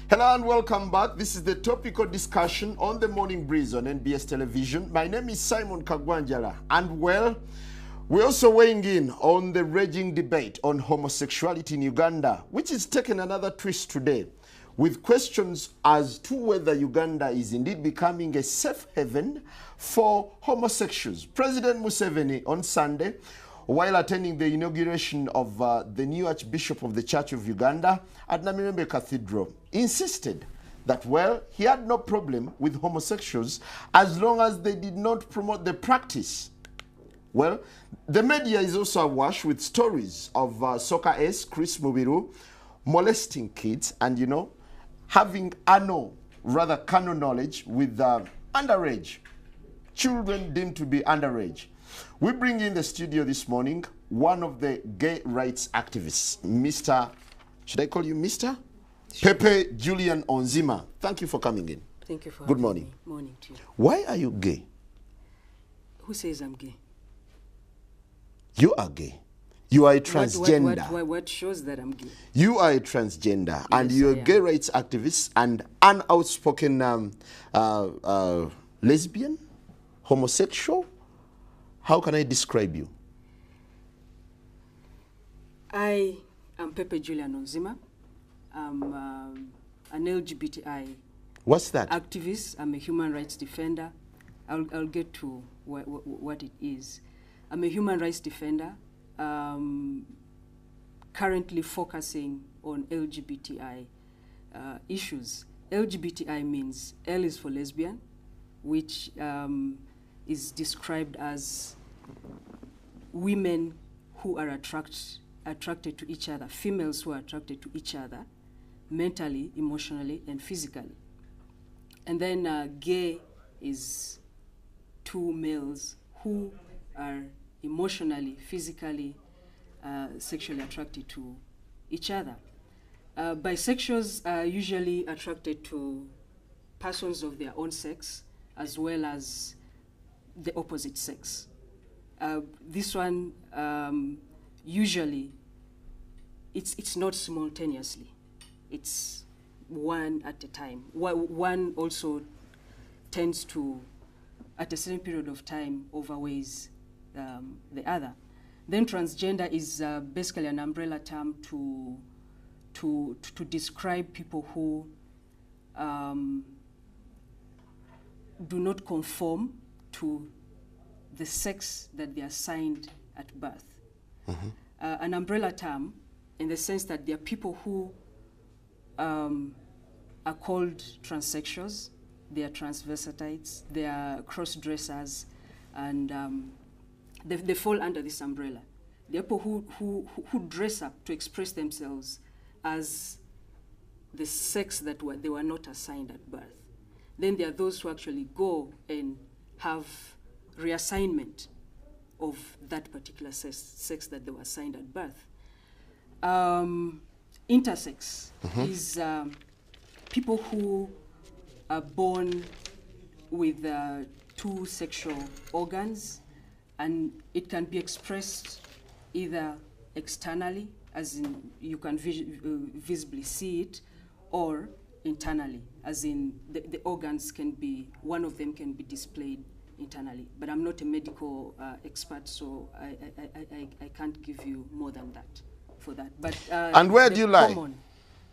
Hello and welcome back. This is the topical discussion on the Morning Breeze on NBS Television. My name is Simon Kagwanjala, and well, we're also weighing in on the raging debate on homosexuality in Uganda, which is taking another twist today, with questions as to whether Uganda is indeed becoming a safe haven for homosexuals. President Museveni on Sunday, while attending the inauguration of the new Archbishop of the Church of Uganda at Namirembe Cathedral, insisted that, well, he had no problem with homosexuals as long as they did not promote the practice. Well, the media is also awash with stories of soccer ace Chris Mubiru molesting kids and, you know, having carnal knowledge with underage, children deemed to be underage. We bring in the studio this morning one of the gay rights activists, Mr. Should I call you Mr? Sure. Pepe Julian Onzema. Thank you for coming in. Thank you for Good having morning. me. Morning to you. Why are you gay? Who says I'm gay? You are gay. You are a transgender. What shows that I'm gay? You are a transgender, yes, and you're a gay rights activist and an outspoken lesbian, homosexual. How can I describe you? I am Pepe Julian Onzema. I'm an LGBTI What's that? activist. I'm a human rights defender. I'll get to what it is. I'm a human rights defender, currently focusing on LGBTI issues. LGBTI means L is for lesbian, which is described as women who are attracted to each other, females who are attracted to each other, mentally, emotionally, and physically. And then gay is two males who are emotionally, physically, sexually attracted to each other. Bisexuals are usually attracted to persons of their own sex as well as the opposite sex. This one, usually, it's not simultaneously. It's one at a time. One also tends to, at a certain period of time, overweighs the other. Then transgender is basically an umbrella term to describe people who do not conform to the sex that they are assigned at birth. Mm-hmm. An umbrella term in the sense that there are people who are called transsexuals, they are transvestites, they are cross-dressers, and they fall under this umbrella. There are people who dress up to express themselves as the sex that they were not assigned at birth. Then there are those who actually go and have reassignment of that particular sex that they were assigned at birth. Intersex is people who are born with two sexual organs, and it can be expressed either externally, as in you can visibly see it, or internally, as in the organs can be, one of them can be displayed internally. But I'm not a medical expert, so I can't give you more than that for that. But and where do you lie?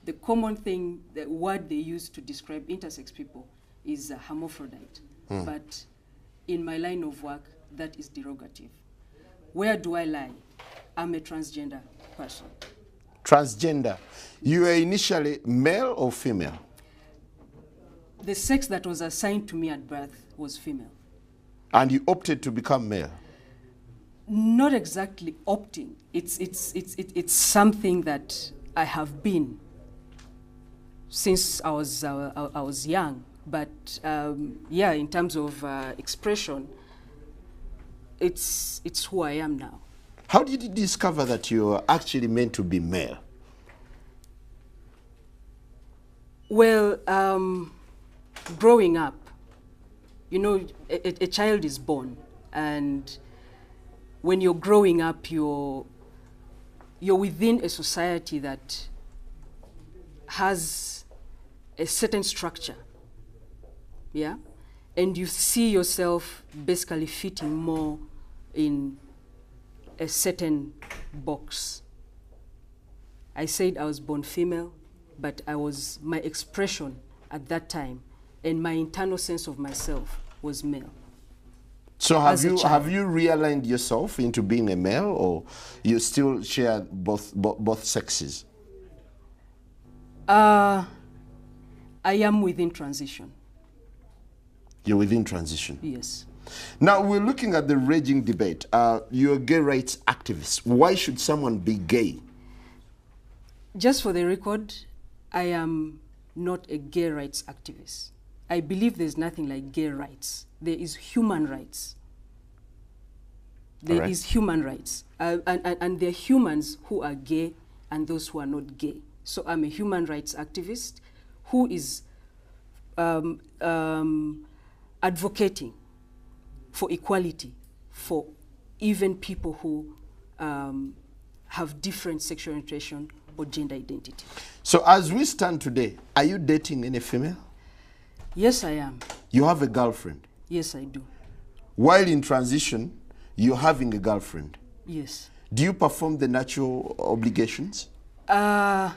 The common thing, the word they use to describe intersex people is hermaphrodite. But in my line of work, that is derogative. Where do I lie? I'm a transgender person. Transgender. You were initially male or female? The sex that was assigned to me at birth was female. And you opted to become male? Not exactly opting. It's something that I have been since I was young. But yeah, in terms of expression, it's who I am now. How did you discover that you were actually meant to be male? Well, growing up, you know, a child is born, and when you're growing up, you're within a society that has a certain structure, yeah? And you see yourself basically fitting more in a certain box. I said I was born female, but my expression at that time and my internal sense of myself was male. So have you realigned yourself into being a male, or you still share both sexes? I am within transition. You're within transition? Yes. Now, we're looking at the raging debate. You're a gay rights activist. Why should someone be gay? Just for the record, I am not a gay rights activist. I believe there's nothing like gay rights. There is human rights. There is human rights. And there are humans who are gay and those who are not gay. So I'm a human rights activist who is advocating for equality for even people who have different sexual orientation or gender identity. So as we stand today, are you dating any female? Yes, I am. You have a girlfriend? Yes, I do. While in transition, you're having a girlfriend? Yes. Do you perform the natural obligations? I'm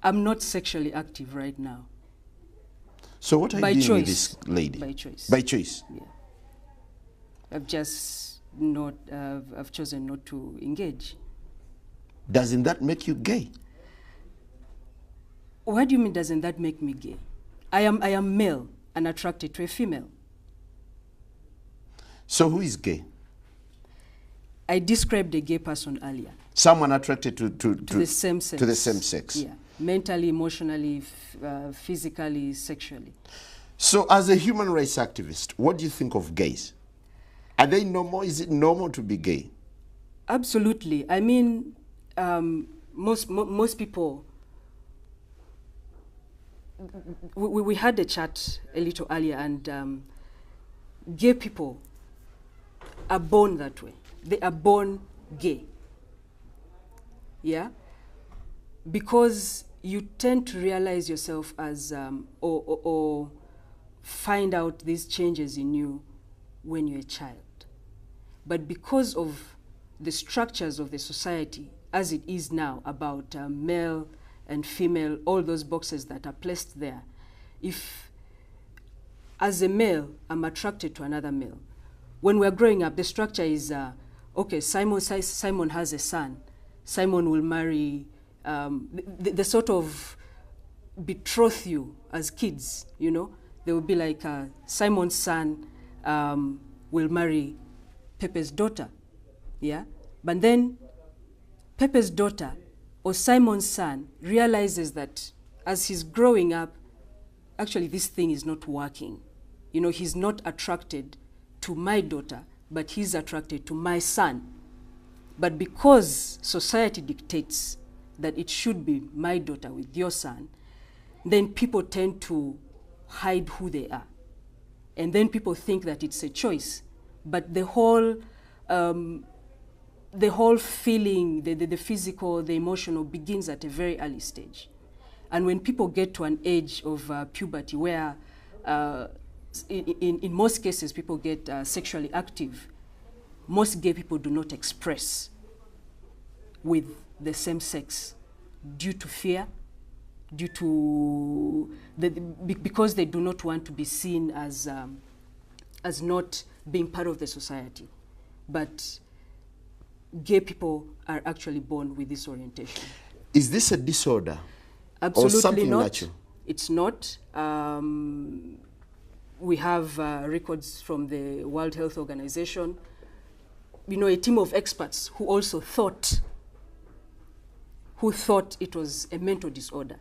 not sexually active right now. So what are you doing with this lady? By choice. By choice? Yeah. I've just not, I've chosen not to engage. Doesn't that make you gay? What do you mean, doesn't that make me gay? I am male and attracted to a female. So who is gay? I described a gay person earlier. Someone attracted to the same sex. To the same sex. Yeah. Mentally, emotionally, physically, sexually. So as a human rights activist, what do you think of gays? Are they normal? Is it normal to be gay? Absolutely. I mean, most people, we had a chat a little earlier, and gay people are born that way. They are born gay. Yeah? Because you tend to realize yourself as, or find out these changes in you when you're a child. But because of the structures of the society, as it is now, about male and female, all those boxes that are placed there, if as a male I'm attracted to another male, when we're growing up, the structure is, okay, Simon has a son, Simon will marry, they sort of betroth you as kids, you know? They will be like, Simon's son will marry Pepe's daughter, yeah? But then Pepe's daughter or Simon's son realizes that as he's growing up, actually this thing is not working. You know, he's not attracted to my daughter, but he's attracted to my son. But because society dictates that it should be my daughter with your son, then people tend to hide who they are. And then people think that it's a choice. But the whole feeling, the physical, the emotional, begins at a very early stage. And when people get to an age of puberty where, in most cases, people get sexually active, most gay people do not express with the same sex due to fear, due to because they do not want to be seen as not being part of the society. But gay people are actually born with this orientation. Is this a disorder? Absolutely or something not. Natural? It's not. We have records from the World Health Organization. You know, a team of experts who also thought it was a mental disorder.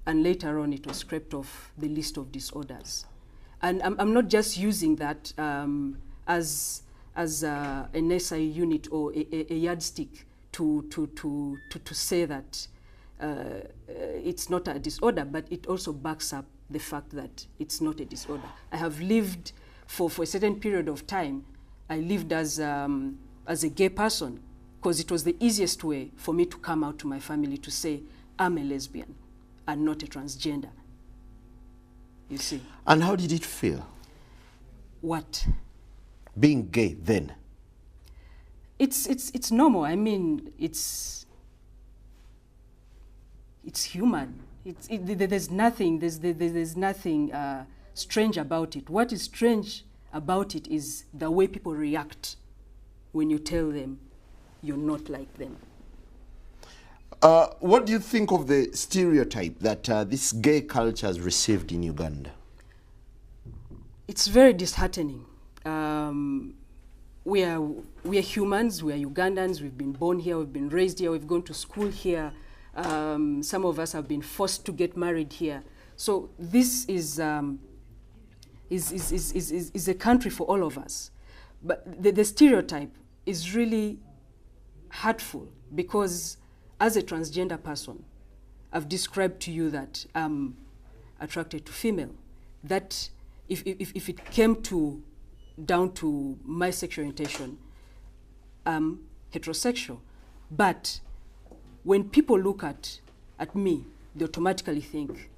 And later on, it was scraped off the list of disorders. And I'm not just using that as an SI unit or a yardstick to say that it's not a disorder, but it also backs up the fact that it's not a disorder. I have lived for a certain period of time. I lived as a gay person because it was the easiest way for me to come out to my family to say, I'm a lesbian. and not a transgender. You see. And how did it feel? What? Being gay then? It's normal. I mean, it's human. There's nothing strange about it. What is strange about it is the way people react when you tell them you're not like them. What do you think of the stereotype that this gay culture has received in Uganda? It's very disheartening. We are humans, we are Ugandans, we've been born here, we've been raised here, we've gone to school here. Some of us have been forced to get married here. So this is a country for all of us. But the stereotype is really hurtful because as a transgender person, I've described to you that I'm attracted to female. That if it came down to my sexual orientation, I'm heterosexual. But when people look at me, they automatically think,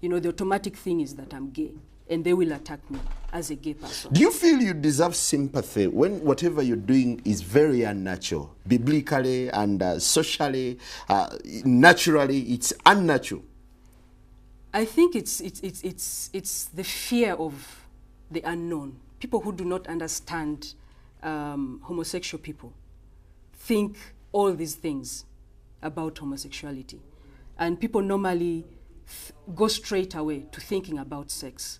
the automatic thing is that I'm gay, and they will attack me as a gay person. Do you feel you deserve sympathy when whatever you're doing is very unnatural, biblically and socially, naturally, it's unnatural? I think it's the fear of the unknown. People who do not understand homosexual people think all these things about homosexuality. And people normally go straight away to thinking about sex.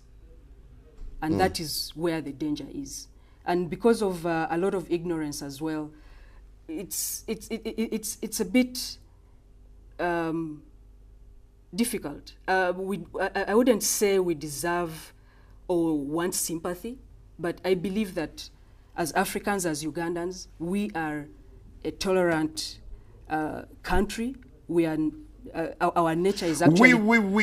And that is where the danger is. And because of a lot of ignorance as well, it's a bit difficult. I wouldn't say we deserve or want sympathy, but I believe that as Africans, as Ugandans, we are a tolerant country. We are our nature is actually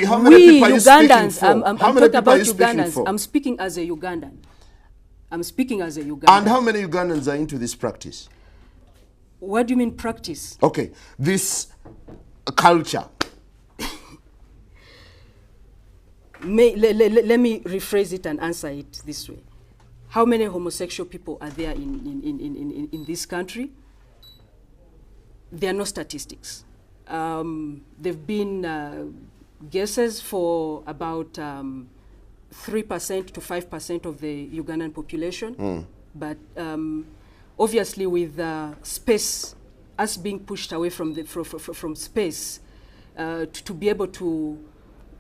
how many people are you Ugandans. speaking for? I'm How many talking people about are you speaking Ugandans. for? I'm speaking as a Ugandan. I'm speaking as a Ugandan. And how many Ugandans are into this practice? What do you mean practice? Okay, this culture. Let me rephrase it and answer it this way. How many homosexual people are there in this country? There are no statistics. There have been guesses for about 3% to 5% of the Ugandan population. But obviously with space, us being pushed away from space, to be able to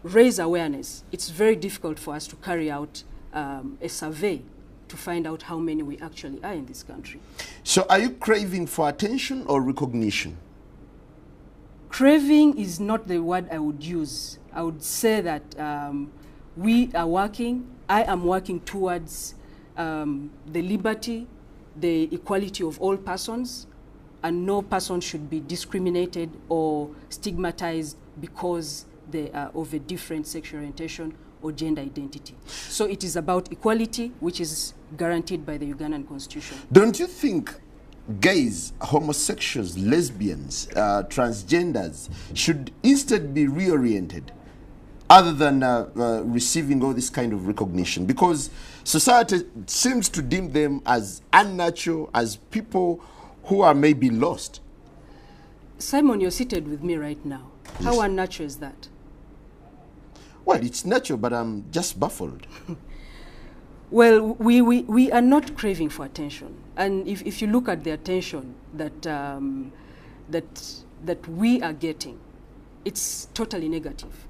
raise awareness, it's very difficult for us to carry out a survey to find out how many we actually are in this country. So are you craving for attention or recognition? Craving is not the word I would use. I would say that we are working, I am working towards the liberty, the equality of all persons, and no person should be discriminated or stigmatized because they are of a different sexual orientation or gender identity. So it is about equality, which is guaranteed by the Ugandan Constitution. Don't you think gays, homosexuals, lesbians, transgenders should instead be reoriented other than receiving all this kind of recognition? Because society seems to deem them as unnatural, as people who are maybe lost. Simon, you're seated with me right now. Yes. How unnatural is that? Well, it's natural, but I'm just baffled. Well, we are not craving for attention. And if you look at the attention that, that we are getting, it's totally negative.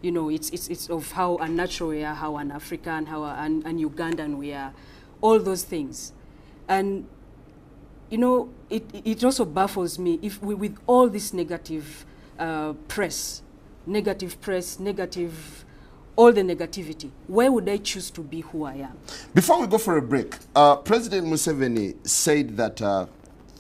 You know, it's of how unnatural we are, how un-African, how un-Ugandan we are, all those things. And, you know, it also baffles me if we, with all this negative press, all the negativity, why would I choose to be who I am? Before we go for a break, President Museveni said that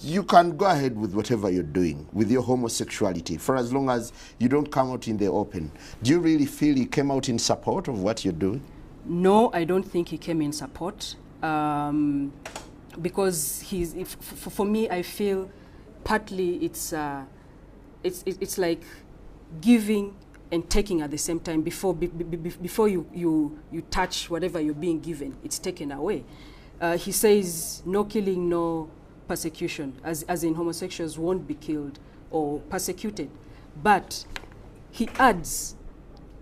you can go ahead with whatever you're doing with your homosexuality for as long as you don't come out in the open. Do you really feel he came out in support of what you're doing? No, I don't think he came in support because for me, I feel partly it's like giving and taking at the same time before you touch whatever you're being given. It's taken away. He says no killing, no persecution, as in homosexuals won't be killed or persecuted. But he adds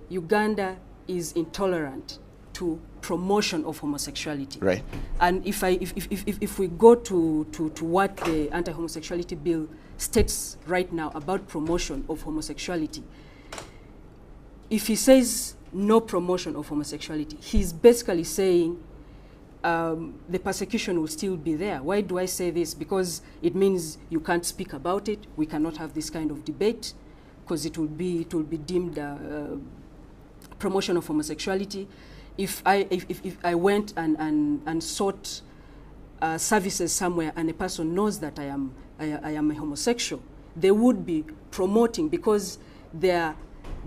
Uganda is intolerant to promotion of homosexuality. Right. And if we go to what the anti-homosexuality bill states right now about promotion of homosexuality, if he says no promotion of homosexuality, he's basically saying the persecution will still be there. Why do I say this? Because it means you can't speak about it. We cannot have this kind of debate because it will be deemed promotion of homosexuality. If I went and sought services somewhere and a person knows that I am a homosexual, they would be promoting because they are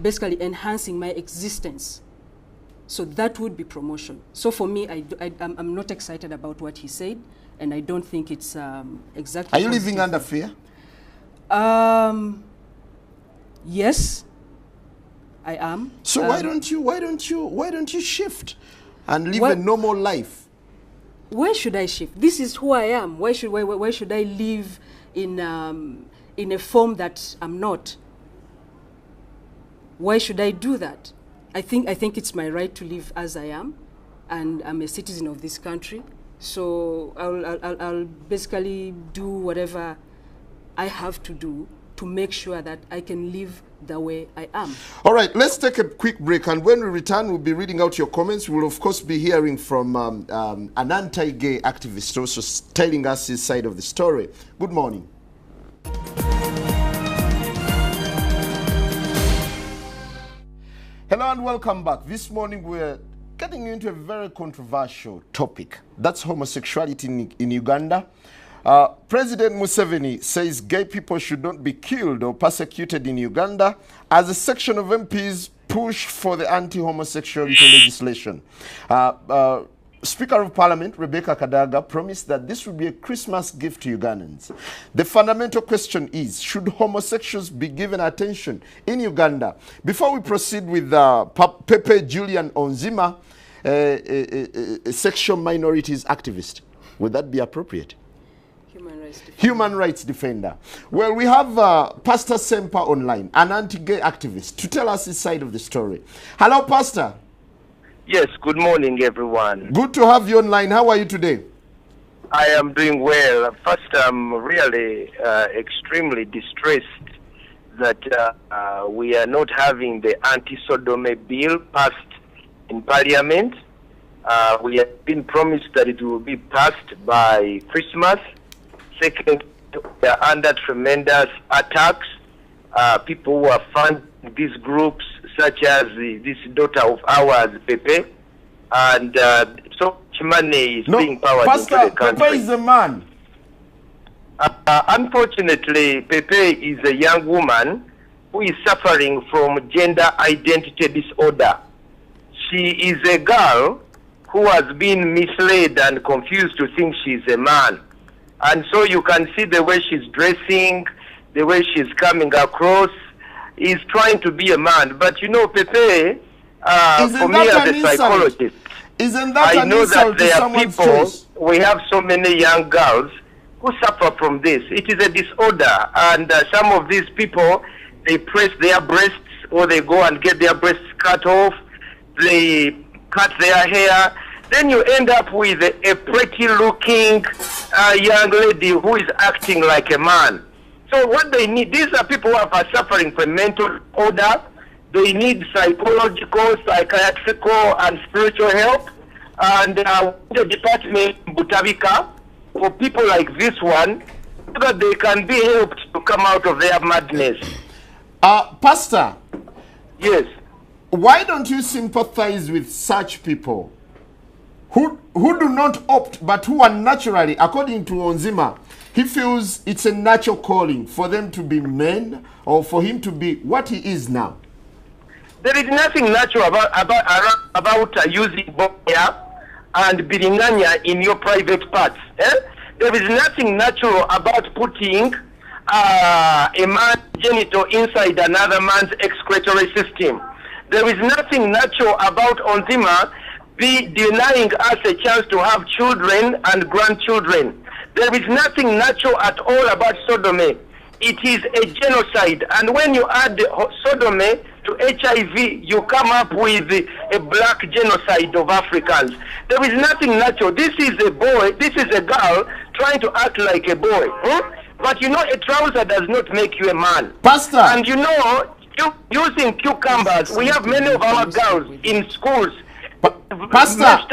basically enhancing my existence. So that would be promotion. So for me, I'm not excited about what he said, and I don't think it's exactly. Are you living under fear? Yes, I am. So why don't you shift and live a normal life? Where should I shift? This is who I am. Why should I live in a form that I'm not? Why should I do that? I think it's my right to live as I am, and I'm a citizen of this country. So I'll basically do whatever I have to do to make sure that I can live the way I am. All right, let's take a quick break, and when we return, we'll be reading out your comments. We'll, of course, be hearing from an anti-gay activist also telling us his side of the story. Good morning. Hello and welcome back. This morning we're getting into a very controversial topic. That's homosexuality in Uganda. President Museveni says gay people should not be killed or persecuted in Uganda as a section of MPs push for the anti-homosexuality legislation. Speaker of Parliament, Rebecca Kadaga, promised that this would be a Christmas gift to Ugandans. The fundamental question is, should homosexuals be given attention in Uganda? Before we proceed with Pepe, Julian, Onzema, a sexual minorities activist, would that be appropriate? Human rights defender. Well, we have Pastor Sempa online, an anti-gay activist, to tell us his side of the story. Hello, Pastor. Yes, good morning, everyone. Good to have you online. How are you today? I am doing well. First, I'm really extremely distressed that we are not having the anti-sodomy bill passed in Parliament. We have been promised that it will be passed by Christmas. Second, we are under tremendous attacks. People who are funding these groups, such as this daughter of ours, Pepe, and so much money is being powered into the country. Pepe is a man. Unfortunately, Pepe is a young woman who is suffering from gender identity disorder. She is a girl who has been misled and confused to think she's a man. And so you can see the way she's dressing, the way she's coming across, is trying to be a man. But you know, Pepe, for me as a psychologist, I know that there are people, we have so many young girls who suffer from this. It is a disorder, and some of these people, they press their breasts, or they go and get their breasts cut off, they cut their hair. Then you end up with a pretty-looking young lady who is acting like a man. So what they need, these are people who are suffering from mental disorder. They need psychological, psychiatrical, and spiritual help. And the department, Butabika, for people like this one, so that they can be helped to come out of their madness. Pastor. Yes. Why don't you sympathize with such people who do not opt, but who are naturally, according to Onzema, he feels it's a natural calling for them to be men, or for him to be what he is now? There is nothing natural about using boya and biringanya in your private parts. There is nothing natural about putting a man's genital inside another man's excretory system. There is nothing natural about Onzema be denying us a chance to have children and grandchildren. There is nothing natural at all about sodomy. It is a genocide. And when you add sodomy to HIV, you come up with a black genocide of Africans. There is nothing natural. This is a boy, this is a girl trying to act like a boy. But you know, a trouser does not make you a man. Pastor! And you know, using cucumbers, we have many of our girls in schools. Pastor!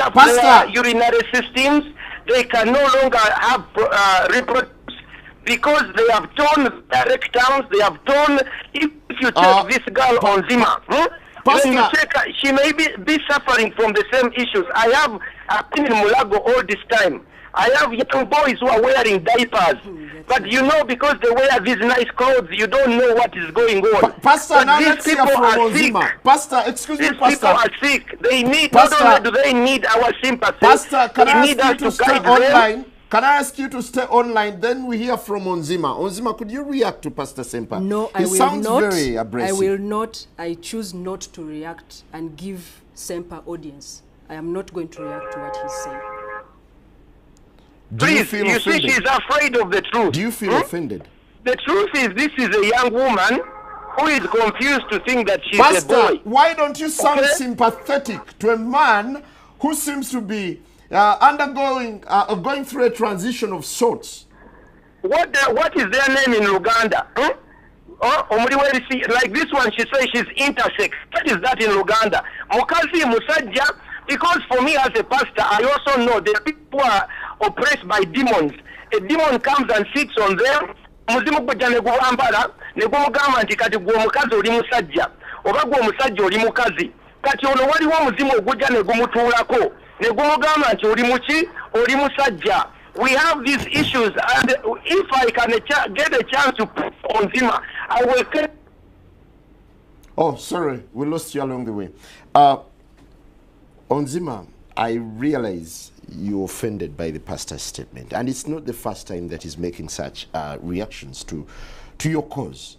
Urinary systems, they can no longer have reproduce because they have torn their rectums, they have torn. If you check this girl Onzema, when you check her, she may be suffering from the same issues. I've been in Mulago all this time. I have young boys who are wearing diapers. But you know, because they wear these nice clothes, you don't know what is going on. Pastor, now let's hear from Onzema. Pastor, excuse me, Pastor. These people are sick. They need, Pastor, not only do they need our sympathy, Pastor, can I need ask you us to to stay guide online? them. Can I ask you to stay online? Then we hear from Onzema. Onzema, could you react to Pastor Sempa? No, I He will sounds not. very abrasive. I will not. I choose not to react and give Sempa audience. I am not going to react to what he's saying. Do you Please, feel you offended? see, she's afraid of the truth. Do you feel offended? The truth is, this is a young woman who is confused to think that she's Pastor, a boy. why don't you sound Okay? sympathetic to a man who seems to be going through a transition of sorts? What is their name in Uganda? Like this one, she says she's intersex. What is that in Uganda? Mukazi Musajja, because for me as a pastor, I also know that people are oppressed by demons. A demon comes and sits on them. Muzimu kujja ne guwambala ne gumugamba nti kati gwe omukazi oli musajja oba gwe omusajja oli mukazi. Kati ono waliwo omuzimu ogujja ne gumutuulako ne gumugamba nti oli muki oli musajja. We have these issues, and if I can get a chance to put Onzema, I will. Oh, sorry, we lost you along the way. Onzema, I realize you're offended by the pastor's statement, and it's not the first time that he's making such reactions to your cause.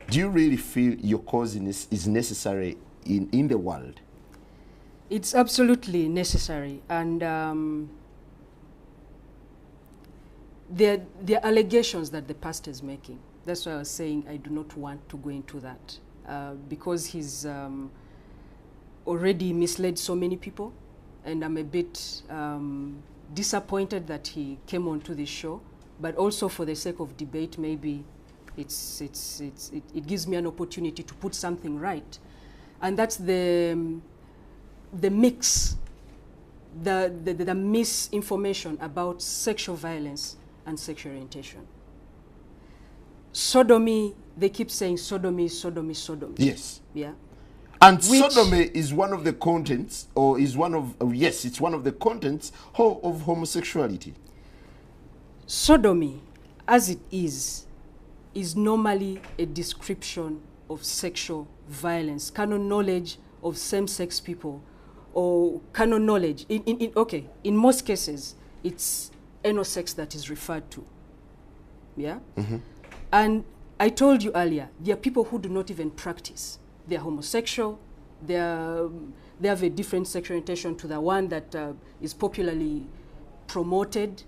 Do you really feel your cause is necessary in the world? It's absolutely necessary, and there are allegations that the pastor is making. That's why I was saying I do not want to go into that because he's already misled so many people, and I'm a bit disappointed that he came onto this show. But also for the sake of debate, maybe it gives me an opportunity to put something right, and that's the mix, the misinformation about sexual violence and sexual orientation. Sodomy, they keep saying sodomy, sodomy, sodomy. Yes. Yeah. And sodomy is one of the contents, or is one of, yes, it's one of the contents of homosexuality. Sodomy, as it is normally a description of sexual violence, canon knowledge of same-sex people, or canon knowledge. In most cases, it's anal sex that is referred to. Yeah? Mm-hmm. And I told you earlier, there are people who do not even practice. They're homosexual, they have a different sexual orientation to the one that is popularly promoted,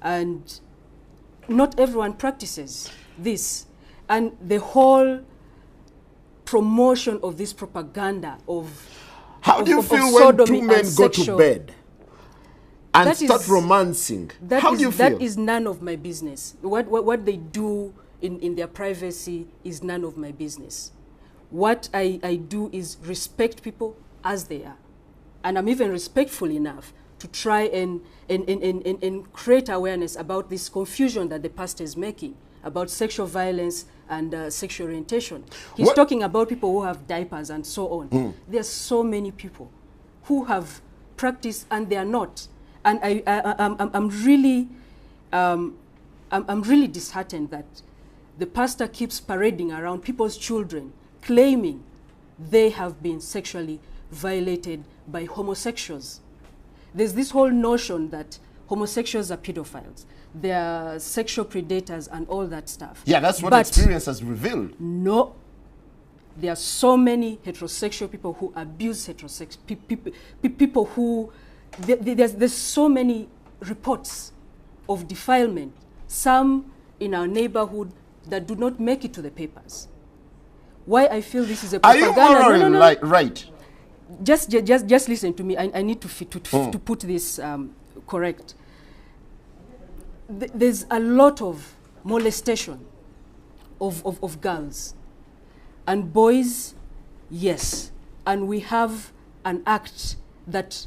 and not everyone practices this. And the whole promotion of this propaganda of How do you feel when two men go to bed and start romancing? How do you feel? That is none of my business. What they do in their privacy is none of my business. What I do is respect people as they are. And I'm even respectful enough to try and create awareness about this confusion that the pastor is making about sexual violence and sexual orientation. He's talking about people who have diapers and so on. There are so many people who have practiced and they are not. And I'm really disheartened that the pastor keeps parading around people's children, claiming they have been sexually violated by homosexuals. There's this whole notion that homosexuals are pedophiles. They are sexual predators and all that stuff. Yeah, that's what But experience has revealed. no. There are so many heterosexual people who abuse heterosexual people who there's so many reports of defilement, some in our neighborhood that do not make it to the papers. Why I feel this is a propaganda? Are you morally like right? Just listen to me. I need to put this correct. There's a lot of molestation of girls and boys, yes, and we have an act that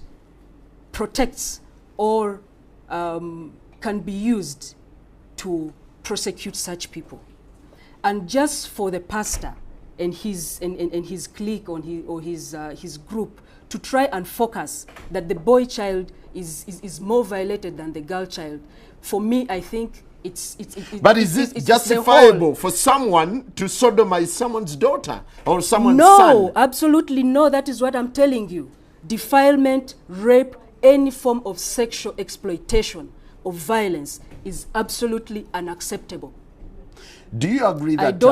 protects or can be used to prosecute such people. And just for the pastor and his clique or his group to try and focus that the boy child is more violated than the girl child, for me, I think but is it justifiable for someone to sodomize someone's daughter or someone's son? No, absolutely no. That is what I'm telling you. Defilement, rape, any form of sexual exploitation or violence is absolutely unacceptable. Do you agree that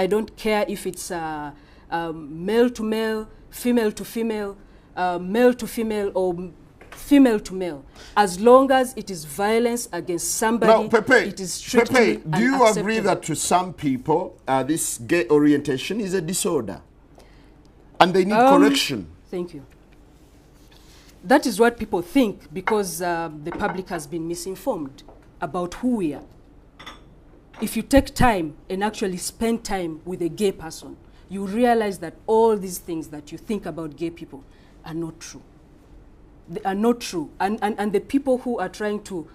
I don't care if it's male to male, female to female, male to female, or female to male, as long as it is violence against somebody? Now, Pepe, it is strictly do you agree that to some people this gay orientation is a disorder and they need correction? Thank you. That is what people think because the public has been misinformed about who we are. If you take time and actually spend time with a gay person, you realize that all these things that you think about gay people are not true. They are not true. And the people who are trying to,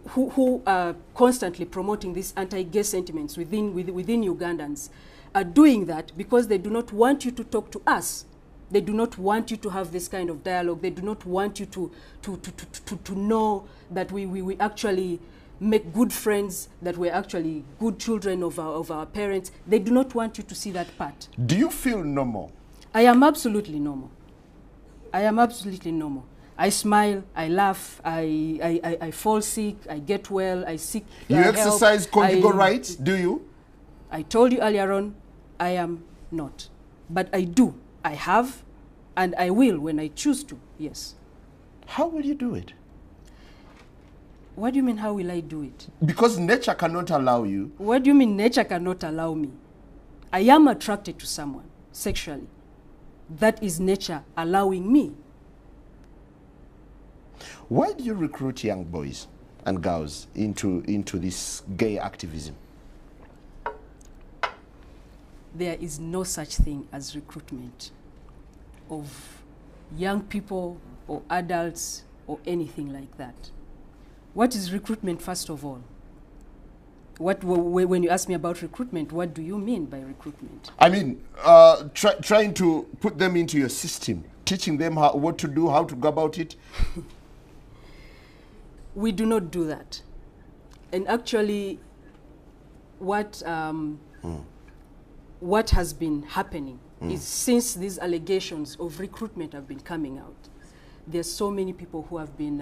who are constantly promoting these anti-gay sentiments within Ugandans are doing that because they do not want you to talk to us. They do not want you to have this kind of dialogue. They do not want you to know that we actually make good friends, that we're actually good children of our parents. They do not want you to see that part. Do you feel normal? I am absolutely normal. I am absolutely normal. I smile, I laugh, I fall sick, I get well, I seek You exercise conjugal rights, do you? I told you earlier on, I am not. But I do. I have, and I will when I choose to, yes. How will you do it? What do you mean, how will I do it? Because nature cannot allow you. What do you mean nature cannot allow me? I am attracted to someone sexually. That is nature allowing me. Why do you recruit young boys and girls into this gay activism? There is no such thing as recruitment of young people or adults or anything like that. What is recruitment, first of all? When you ask me about recruitment, what do you mean by recruitment? I mean, trying to put them into your system, teaching them what to do, how to go about it. We do not do that. And actually, what has been happening is since these allegations of recruitment have been coming out, there's so many people who have been,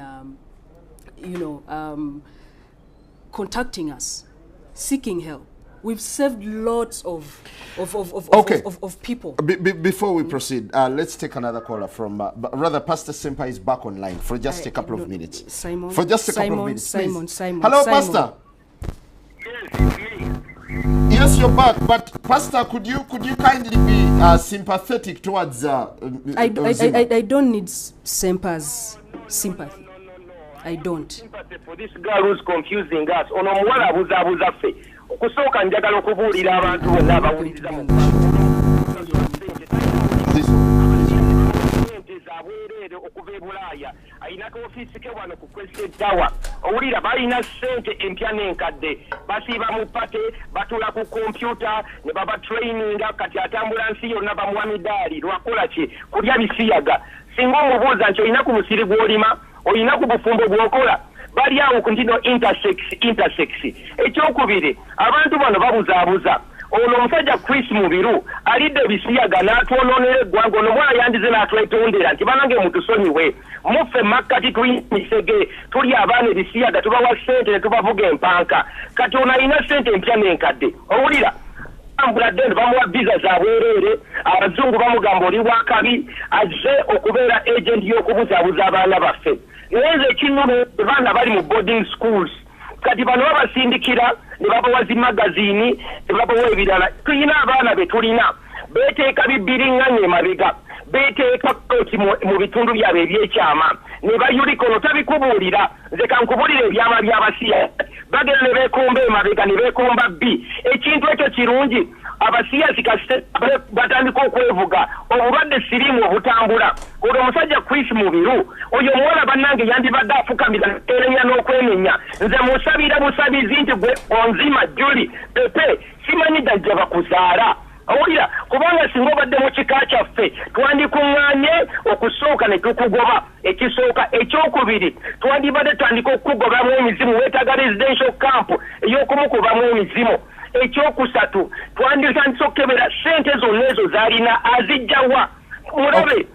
contacting us, seeking help. We've saved lots of people. Before we proceed, let's take another caller from, rather, Pastor Sempa is back online for just a couple of minutes. Simon. For just a couple of minutes, Simon. Hello, Simon. Pastor. Yes, you're back. But Pastor, could you kindly be sympathetic towards? I don't need Sempa's sympathy. I don't. Sympathy for this girl who's confusing us. Ono muwala abuzabuza ffe. Okusooka njagala okubuulira abantu bonna abawuliriza mu zabwereere okuva e Bulaaya ayinako ofiisi ke wano ku Crested Tower. Owulira balina ssente empya n'enkadde basiiba mu pate batula ku kompyuta ne baba traininga kati atambula nsi yonna bamuwa midaali lwakola ki kulya bisiyaga. Singa omubuuza nti olina ku musiri gw'olima olina ku bufumbo bw'okola bali awo ku ntino intersex. Ekyokubiri abantu bano babuzaabuza ono omusajja Chris Mubiru alidde bisiyaga n'atwononera eggwanga ono mwana yandize n'atwetondera nti banange mutusonyiwe muffe makkati tuli misege tuli abaana ebisiyaga tubawa ssente ne tubavuga empanka kati ono alina ssente empya n'enkadde owulira ambuladen bamuwa visa za bwereere abazungu bamugamba oli wakabi azze okubeera agent y'okubuzaabuza abaana baffe naye nze kinunu baana bali mu boarding schools kati bano babasindikira ne babawa zimagaziini ne babawa ebirala tulina abaana be tulina beeteeka bibbiringanya emabega beeteeka kooti mu bitundu byabwe ebyekyama ne bayulika ono tabikubuulira nze kankubuulira ebyama by'abasiya bagenda ne beekomba emabega ne beekomba bbi ekintu ekyo kirungi abasiyazi kasite batandika okwevuga obulwadde siriimu obutambula olwo omusajja Chris Mubiru oyo omuwala bannange yandibadde afukamira erenya n'okwenenya nze musabira busabizi nti gwe Onzema Julie Pepe simanyi ddajja bakuzaala owulira kubanga singa obadde mu kika kyaffe twandikuŋŋaanye okusooka ne tukugoba ekisooka ekyokubiri twandibadde tandika okukugobamu emizimu weetaaga residential camp ey'okumukubamu emizimu ekyokusatu twanditandise okukebera ssente zonna ezo zaalina azijjawa mulabe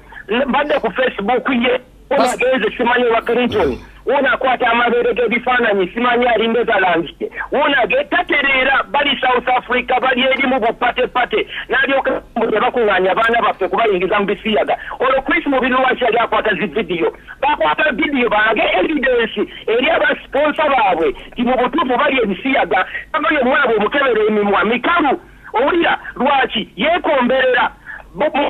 mbadde ku Facebook ye onagenze simanyi wa Clinton wonakwata amabeere g'ebifaananyi simanyi ali Netherlands wonage tatereera bali South Africa bali eri mu bupatepate n'alyoka bakuŋŋaanya abaana baffe kubayingiza mu bisiyaga olwo Chris Mubiru lwaki yali akwata zividiyo bakwata vidiyo balage evidence eri abasponsa baabwe ti mu butuufu bali ebisiyaga abayo omwana bw'omukebera emimwa mikalu owulira lwaki yeekomberera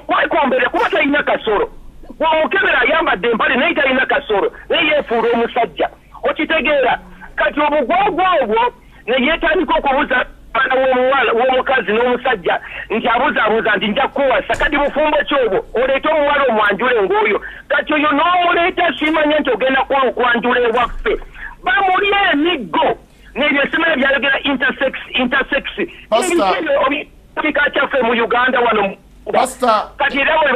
mwekombere kuba talina kasoro bw'omukebera ayambadde empale naye talina kasoro naye yeefuula omusajja okitegeera kati obugwagwa obwo ne yeetandika okubuza abaana w'omukazi n'omusajja nti abuzaabuza nti nja kukuwasa kati bufumbo ki obwo oleete omuwala omwanjule ng'oyo kati oyo n'omuleeta simanya nti ogenda kuwa okwanjula ewaffe bamuli emiggo n'ebyo simanya byayogera intersex ebika kyaffe mu Uganda wano kati era bwe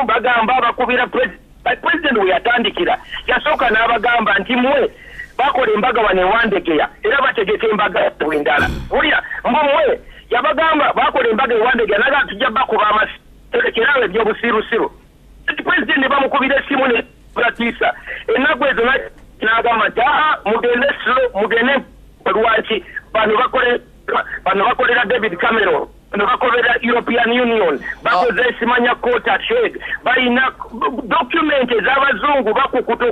bagamba bakubira president we yatandikira yasooka n'abagamba nti mwe bakola embaga wano ewandegeya era bategeka embaga endala wulira mwe yabagamba bakola embaga ewandegeya naga tujja bakuba amasekerawe ebyobusirusiru president ne bamukubira essimu ne batiisa ennaku ezo n'agamba nti mugende slow mugende lwaki bano bakolera David Cameron bano bakolera European Union bakoze simanya kota sheg balina document ez'abazungu bakukuta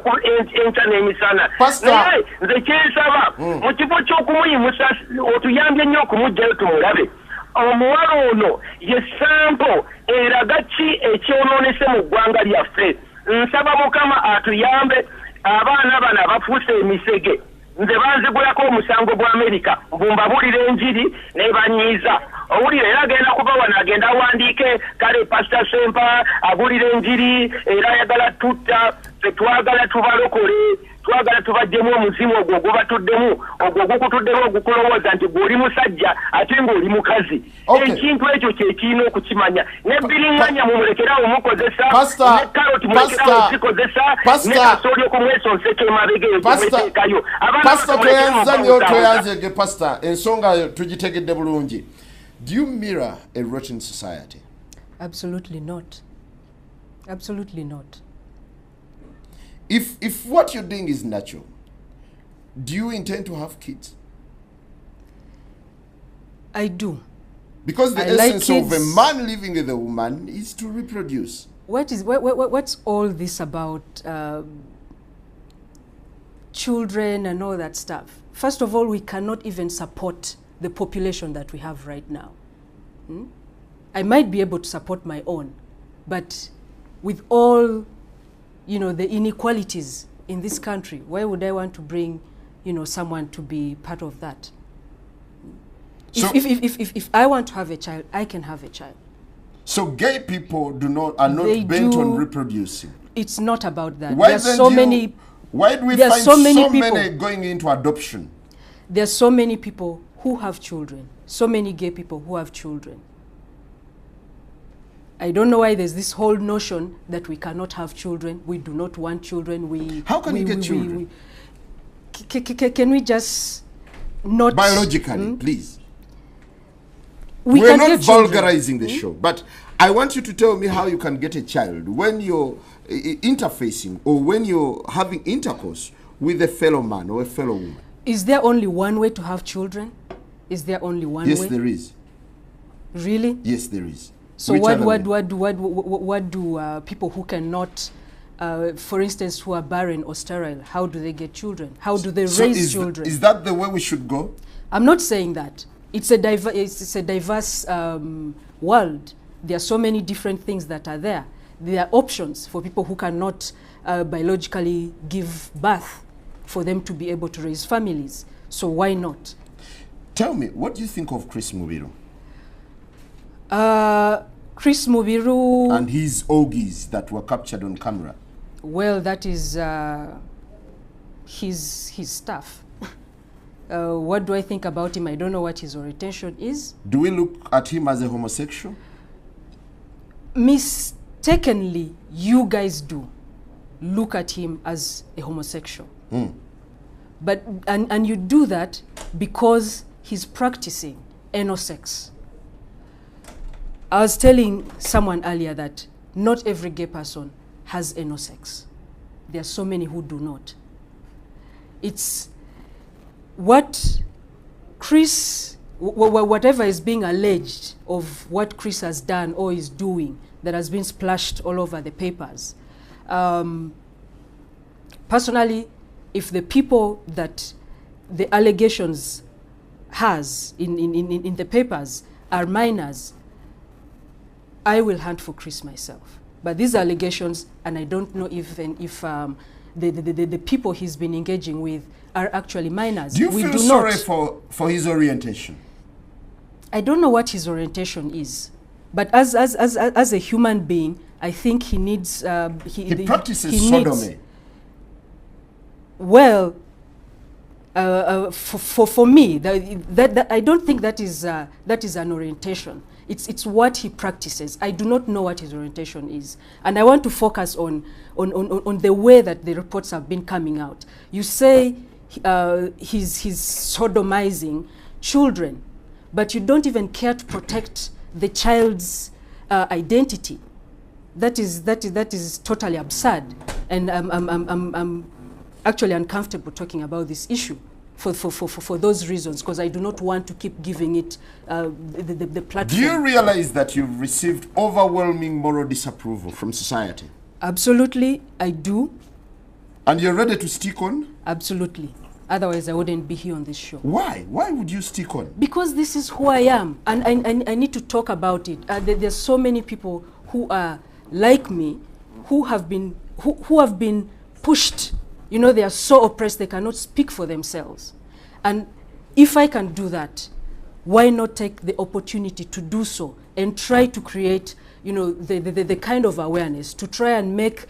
enkya n'emisana naye nze kyensaba mu kifo ky'okumuyimusa otuyambye nnyo okumugjayo tumulabe omuwala ono ye sampo eraga ki ekyonoonese mu ggwanga lyaffe nsaba Mukama atuyambe abaana bano abafuuse emisege nze banzigulako omusango gwa Amerika mbumbabuulira enjiri nebanyiiza owulira era agenda kuba wano agenda awandiike kale Pastor Sempa abulira enjiri era ayagala tutta tetwagala tubalokole twagala tubajjemu omuzimu ogwo gubatuddemu ogwo gukutuddemu ogukulowooza nti gw'oli musajja ate ng'oli mukazi ekintu ekyo kyekirina okukimanya nebbiringanya mumulekerawo mukozesa ne karoti mulekerawo zikozesa ne kasooli okumwesonseka emabega ekyo toyanzege Pastor ensonga tugitegedde bulungi. Do you mirror a rotten society? Absolutely not. Absolutely not. If what you're doing is natural, do you intend to have kids? I do. Because the essence of a man living with a woman is to reproduce. What's all this about children and all that stuff? First of all, we cannot even support the population that we have right now. I might be able to support my own, but with all, you know, the inequalities in this country, why would I want to bring, you know, someone to be part of that? So if I want to have a child, I can have a child. So gay people are not bent on reproducing. It's not about that. Why there are so many. Why do we find so many going into adoption? There are so many people who have children. So many gay people who have children. I don't know why there's this whole notion that we cannot have children. We do not want children. How can you get children? Can we just not... Biologically, please. We're can not get children. vulgarizing the show, but I want you to tell me how you can get a child when you're interfacing or when you're having intercourse with a fellow man or a fellow woman. Is there only one way to have children? Is there only one way? Yes, there is. Really? Yes, there is. So what do people who cannot, for instance, who are barren or sterile, how do they get children? How do they raise children? Is that the way we should go? I'm not saying that. It's a diverse world. There are so many different things that are there. There are options for people who cannot biologically give birth for them to be able to raise families. So why not? Tell me, what do you think of Chris Mubiru? Chris Mubiru... And his orgies that were captured on camera. Well, that is his stuff. What do I think about him? I don't know what his orientation is. Do we look at him as a homosexual? Mistakenly, you guys do look at him as a homosexual. But and you do that because he's practicing anal sex. I was telling someone earlier that not every gay person has anal sex. There are so many who do not. It's what Chris, whatever is being alleged of what Chris has done or is doing that has been splashed all over the papers. Personally, if the people that the allegations has in the papers are minors, I will hunt for Chris myself. But these allegations, and I don't know if the people he's been engaging with are actually minors. Do you feel sorry for his orientation? I don't know what his orientation is, but as a human being, I think he needs. He practices sodomy. Well, for me, that I don't think that is an orientation. It's what he practices. I do not know what his orientation is, and I want to focus on the way that the reports have been coming out. You say he's sodomizing children, but you don't even care to protect the child's identity. That is totally absurd, and I'm actually uncomfortable talking about this issue for those reasons, because I do not want to keep giving it the platform. Do you realize that you've received overwhelming moral disapproval from society? Absolutely, I do. And you're ready to stick on? Absolutely. Otherwise, I wouldn't be here on this show. Why? Why would you stick on? Because this is who I am, and I need to talk about it. There's so many people who are like me, who have been pushed. You know, they are so oppressed they cannot speak for themselves. And if I can do that, why not take the opportunity to do so and try to create, you know, the kind of awareness to try and make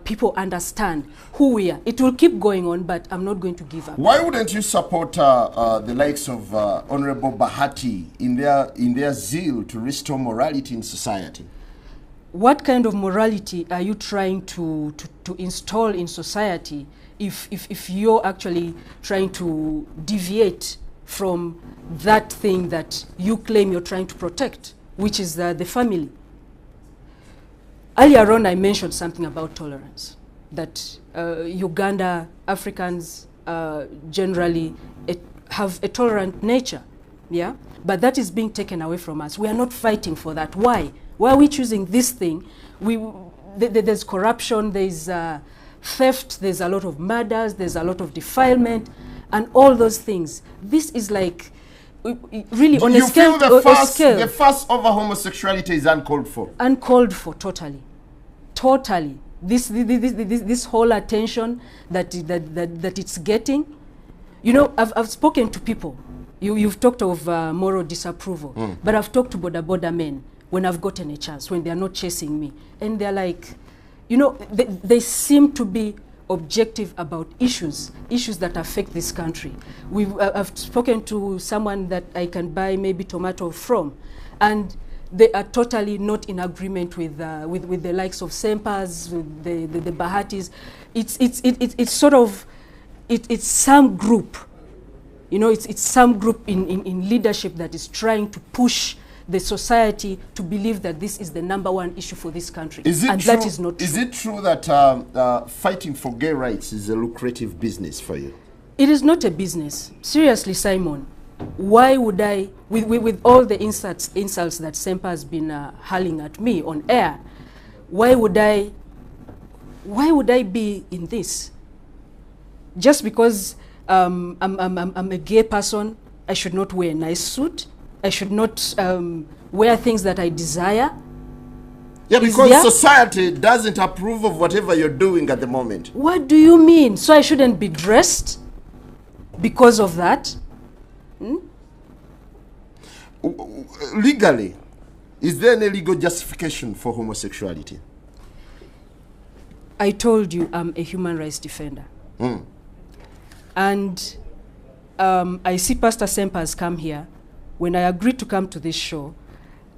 people understand who we are. It will keep going on, but I'm not going to give up. Why wouldn't you support the likes of Honorable Bahati in their zeal to restore morality in society? What kind of morality are you trying to install in society if you're actually trying to deviate from that thing that you claim you're trying to protect, which is the family? Earlier on, I mentioned something about tolerance, that Uganda, Africans generally have a tolerant nature, yeah? But that is being taken away from us. We are not fighting for that. Why? Why are we choosing this thing? There's corruption, there's theft, there's a lot of murders, there's a lot of defilement, and all those things. This is like, really on a scale. You feel the fuss over homosexuality is uncalled for? Uncalled for, totally. Totally. This whole attention that it's getting. You know, I've spoken to people. You've talked of moral disapproval, but I've talked to border men when I've gotten a chance, when they're not chasing me. And they're like, you know, they seem to be objective about issues that affect this country. I've spoken to someone that I can buy maybe tomato from, and they are totally not in agreement with the likes of Sempas, with the Bahatis. It's sort of, it's some group, you know, it's some group in leadership that is trying to push the society to believe that this is the #1 issue for this country. And true, that is not true. Is it true that fighting for gay rights is a lucrative business for you? It is not a business. Seriously, Simon, why would I, with all the insults that Sempa has been hurling at me on air, why would I be in this? Just because I'm a gay person, I should not wear a nice suit. I should not wear things that I desire. Yeah, because society doesn't approve of whatever you're doing at the moment. What do you mean? So I shouldn't be dressed because of that? Legally, is there any legal justification for homosexuality? I told you I'm a human rights defender. And I see Pastor Sempa has come here. When I agreed to come to this show,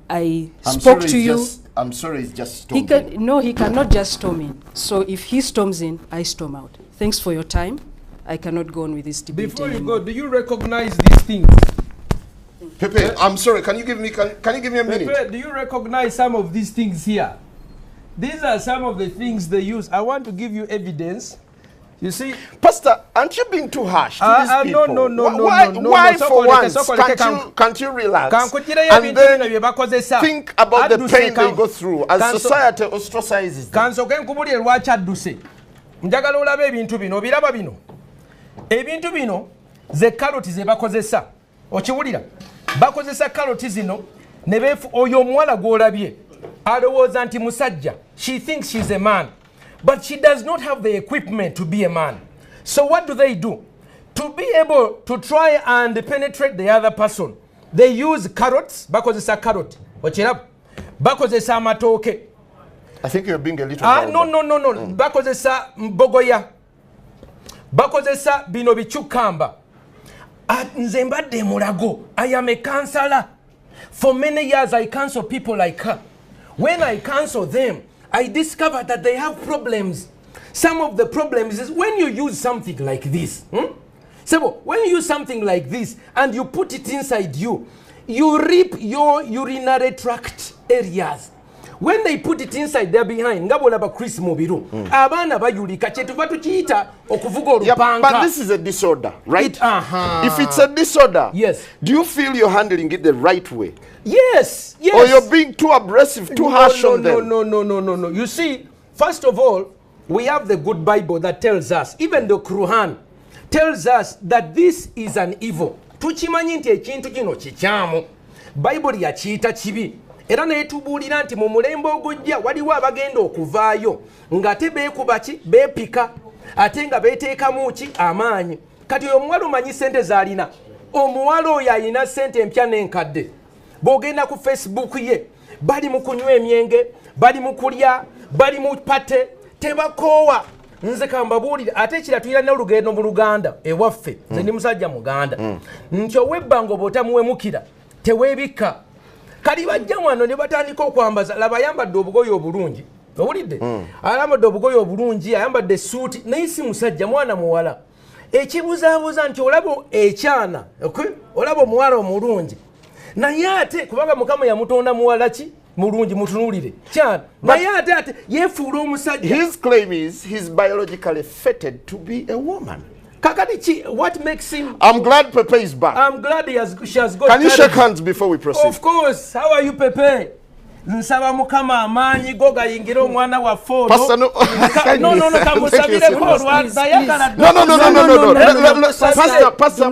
I spoke to you. I'm sorry, it's just storming. No, he cannot just storm in. So if he storms in, I storm out. Thanks for your time. I cannot go on with this debate Before anymore. you go, do you recognize these things? Pepe, I'm sorry, can you give me a minute? Pepe, do you recognize some of these things here? These are some of the things they use. I want to give you evidence. You see, Pastor, aren't you being too harsh to these people? No. Why for once can't you relax and then think about the pain they go through as society ostracizes them? Njagala olabe ebintu bino biraba bino. Ebintu bino ze karoti ze bakozesa. Okiwulira? Bakozesa karoti zino ne befu oyo omuwala gw'olabye. Alowooza nti musajja. She thinks she's a man. But she does not have the equipment to be a man. So what do? To be able to try and penetrate the other person, they use carrots. Bakozesa carrot. Okiraba? Bakozesa amatooke. I think you're being a little no. Bakozesa mbogoya. Bakozesa bino bichukamba. Nze mbadde mulago. I am a counselor. For many years I counsel people like her. When I counsel them, I discover that they have problems. Some of the problems is when you use something like this. So when you use something like this and you put it inside you, you rip your urinary tract areas. When they put it inside there behind, ngabolaba Chris Mubiru. Abana bayulika chetuva tukiita okuvuga olupanga. But this is a disorder, right? If it's a disorder, yes. Do you feel you're handling it the right way? Yes. Or you're being too aggressive, too harsh on them? No. You see, first of all, we have the good Bible that tells us, even the Quran tells us that this is an evil. Tuchimanyi nti ekintu kino kikyamu. Bible yakiyita kibi. Era netubuulira nti mu mulembe ogujja waliwo abagenda okuvaayo ng'ate beekubaki beepika ate nga beeteekamu ki amaanyi. Kati oyo omuwala omanyi ssente z'alina. Omuwala oyo alina ssente empya n'enkadde. Bw'ogenda ku Facebook ye bali mu kunywa emyenge, bali mu kulya, bali mu pate, tebakoowa. Nze kambabuulire ate ekira tuyira n'olugendo mu Luganda ewaffe. Nze ndi musajja Muganda. Nti ow'ebbanga obwotamuwemukira teweebikka. Kali bajja wano ne batandika okwambaza laba ayambadde obugoye obulungi. Owulidde? Ayambadde obugoye obulungi, ayambadde suuti, naye si musajja mwana muwala. Ekibuzaabuza nti olaba ekyana, olaba omuwala omulungi. Naye ate kubanga Mukama yamutonda muwala ki? Mulungi mutunulire. Kyana. Naye ate yeefuula omusajja. His claim is he's biologically fated to be a woman. What makes him... I'm glad Pepe is back. I'm glad she has got... Can you shake hands before we proceed? Of course. How are you, Pepe? Nsaba Mukama amaanyi go gayingira omwana wa fono. Pastor, no. Kamusabire ko lwaza yakala. No. Pastor,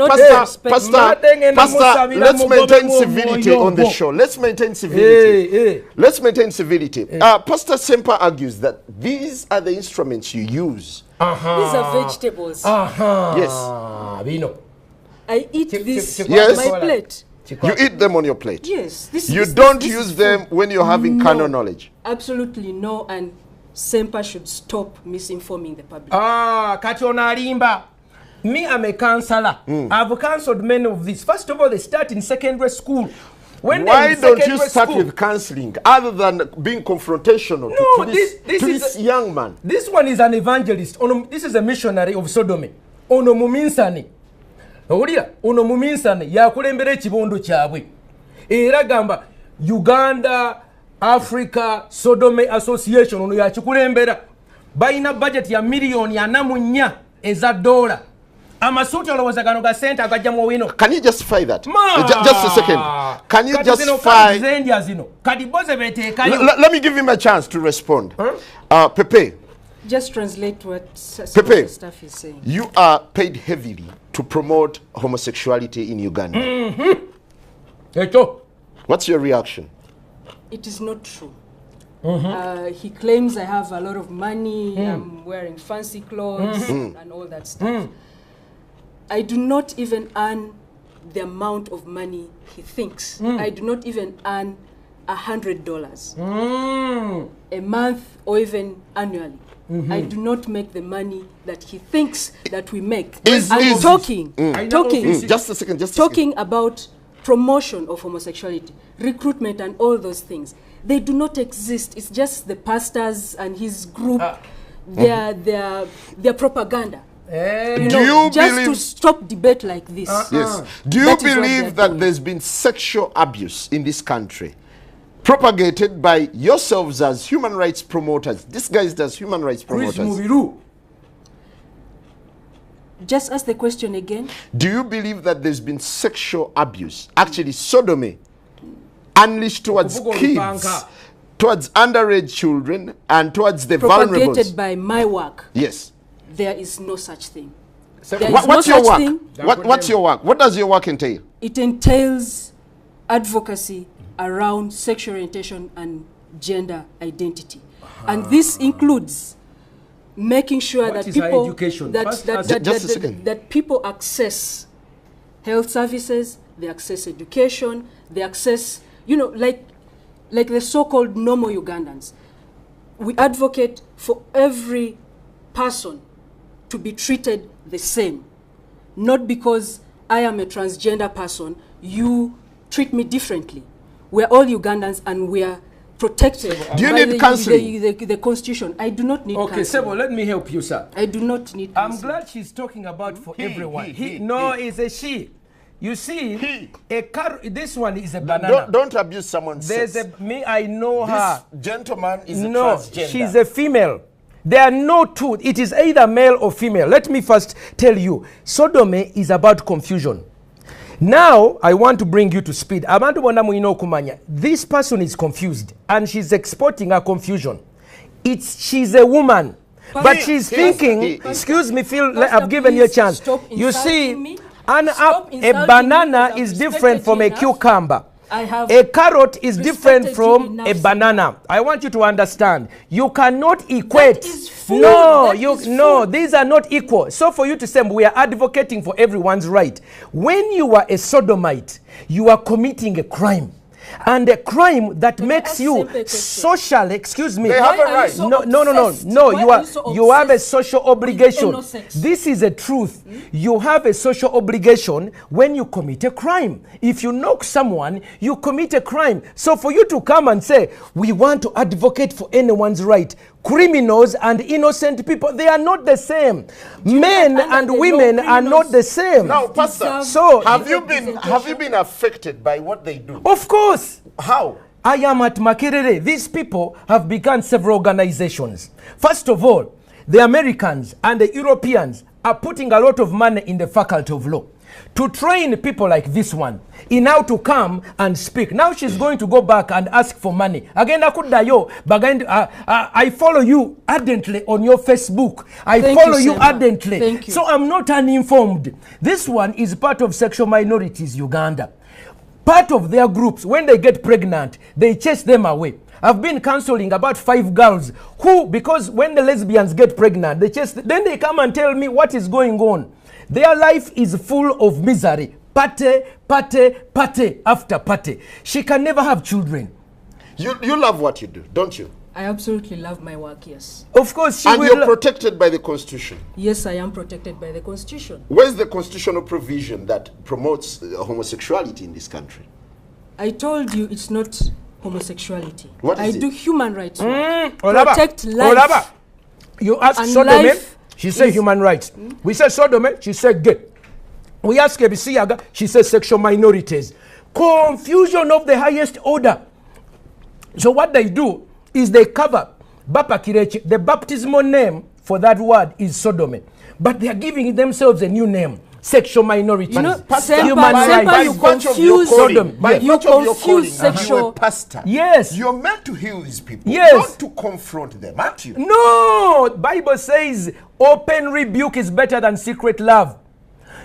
let's maintain civility on the show. Let's maintain civility. Let's maintain civility. Pastor Sempa argues that these are the instruments you use. These are vegetables. Yes. Vino. I eat this on my plate. You eat them on your plate? Yes. You don't use them when you're having carnal knowledge? Absolutely no, and Sempa should stop misinforming the public. Kati onalimba. Me, I'm a counselor. I've counseled many of these. First of all, they start in secondary school. Why don't you start with counseling other than being confrontational to this young man? This one is an evangelist. This is a missionary of Sodomy. Ono muminsani. Owulira ono muminsani yakulembera ekibondo kyabwe. Era gamba Uganda Africa Sodomy Association ono yakikulembera balina budget ya miliyoni 4 eza dola. Amasuuti olowooza gano ga sente agajja mu wino. Can you justify that? Just a second. Can you justify? Let me give him a chance to respond. Pepe. Just translate what Pepe, stuff is saying. You are paid heavily to promote homosexuality in Uganda. What's your reaction? It is not true. He claims I have a lot of money, I'm wearing fancy clothes and all that stuff. I do not even earn the amount of money he thinks. I do not even earn $100 a month or even annually. I do not make the money that he thinks that we make. I'm talking just a second, talking about promotion of homosexuality, recruitment and all those things. They do not exist. It's just the pastors and his group, their propaganda. Just to stop debate like this. Yes. Do you believe that there's been sexual abuse in this country propagated by yourselves as human rights promoters? This guy is as human rights promoters. Just ask the question again. Do you believe that there's been sexual abuse, actually sodomy, unleashed towards kids, towards underage children, and towards the vulnerable? Propagated by my work. Yes. There is no such thing. What's your work? What's your work? What does your work entail? It entails advocacy around sexual orientation and gender identity. And this includes making sure that people that people access health services, they access education, they access, like the so-called normal Ugandans. We advocate for every person to be treated the same. Not because I am a transgender person, you treat me differently. We're all Ugandans and we are protected. Do you need counseling? The Constitution. I do not need counseling. Okay, Sebo, let me help you, sir. I do not need counseling. I'm glad she's talking about for everyone. It's a she. You see, this one is a banana. Don't abuse someone's sex. I know her. This gentleman is a transgender. She's a female. There are no two. It is either male or female. Let me first tell you, sodomy is about confusion. Now, I want to bring you to speed. This person is confused and she's exporting her confusion. She's a woman, but she's thinking, excuse me, Phil, I've given you a chance. You see, a banana is different from a cucumber. A carrot is different from a banana. I want you to understand. You cannot equate. These are not equal. So for you to say we are advocating for everyone's right. When you are a sodomite, you are committing a crime. And a crime that makes you social, excuse me. They have a right. No. You have a social obligation. This is a truth. You have a social obligation when you commit a crime. If you knock someone, you commit a crime. So for you to come and say, we want to advocate for anyone's right, criminals and innocent people, they are not the same. Men and women are not the same. Now, Pastor, so have you been affected by what they do? Of course. How? I am at Makerere. These people have begun several organizations. First of all, the Americans and the Europeans are putting a lot of money in the faculty of law to train people like this one in how to come and speak. Now she's going to go back and ask for money. Again, I follow you ardently on your Facebook. I follow you ardently. Thank you. So I'm not uninformed. This one is part of Sexual Minorities Uganda. Part of their groups, when they get pregnant, they chase them away. I've been counseling about 5 girls who, because when the lesbians get pregnant, then they come and tell me what is going on. Their life is full of misery. Pate after pate. She can never have children. You love what you do, don't you? I absolutely love my work, yes. Of course. And you're protected by the Constitution. Yes, I am protected by the Constitution. Where's the constitutional provision that promotes homosexuality in this country? I told you it's not homosexuality. What is I it? do human rights. Protect life. You ask sodomy, she said human rights. We say sodomy, she said gay. We ask Ebisiyaga, she says sexual minorities. Confusion of the highest order. So what they do is they cover Bapa Kirechi. The baptismal name for that word is sodomy. But they are giving themselves a new name. Sexual minorities. You know, Sempa, you confuse sexual. You confuse sexual. You're a pastor. Yes. You're meant to heal these people. Yes. Not to confront them, aren't you? No. Bible says open rebuke is better than secret love.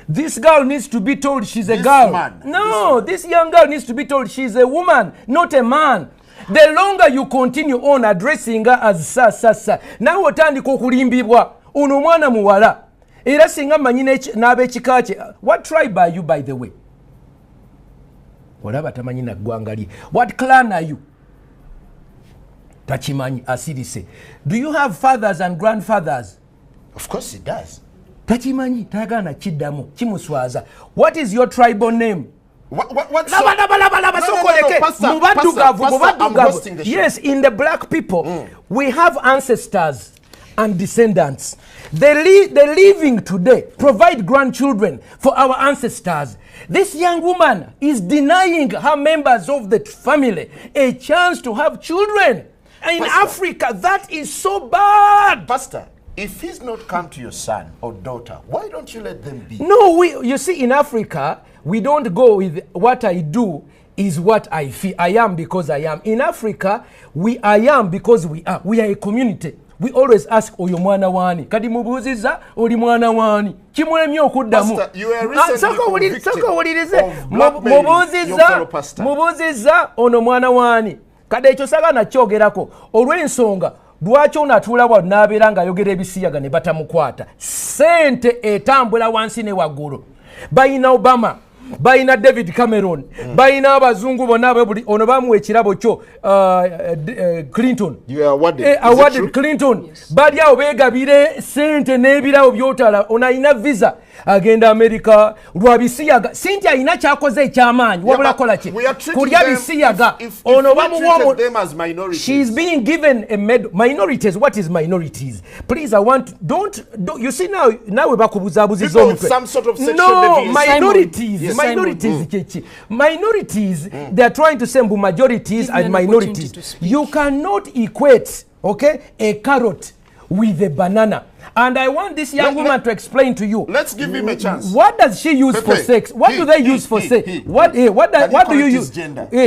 This girl needs to be told she's a girl. This young girl needs to be told she's a woman, not a man. The longer you continue on addressing her as sa. Now otandika okulimbibwa ono mwana muwala. Era singa manyine n'ab'ekika kye. What tribe are you, by the way? Olaba tamanyi na ggwanga lye. What clan are you? Tachimanyi asirise. Do you have fathers and grandfathers? Of course it does. Tachimanyi tagana kiddamu kimuswaza. What is your tribal name? What's Yes, in the black people, we have ancestors and descendants. The living today provide grandchildren for our ancestors. This young woman is denying her members of the family a chance to have children. In Africa, that is so bad. Pastor, if he's not come to your son or daughter, why don't you let them be? No, you see, in Africa, we don't go with what I do is what I feel. I am because I am. In Africa, I am because we are. We are a community. We always ask, oyo mwana wani. Kadi mubuziza, oli mwana wani. Kimwemye okuddamu. Pastor, you are recently convicted of blackmailing your fellow pastor. Mubuziza, ono mwana wani. Kade ekyo sagana kyogerako. Olw'ensonga, lwaki onatuula bwa n'abeera ng'ayogera ebisiyaga ne batamukwata. Sente etambula wansi ne waggulu. Bayina Obama, bayina David Cameron, bayina abazungu bonna buli ono bamuwa ekirabo kyo Clinton. You are awarded Clinton. Yes. Bali awo beegabire sente n'ebirawo byotala onayina visa agenda America lwabisiyaga. Sente ayina kyakoze ekyamaanyi wabula kola ki kulya bisiyaga ono bamuwa them as minorities. She's being given a minorities. What is minorities? Please, I want don't you see now we bakubuzabuziza omutwe. Some sort of sexual deviation. Minorities. Yes. Minorities, they are trying to say majorities and minorities. You cannot equate, okay, a carrot with a banana. And I want this young woman to explain to you. Let's give him a chance. What does she use for sex? What do they use for sex? What do you use?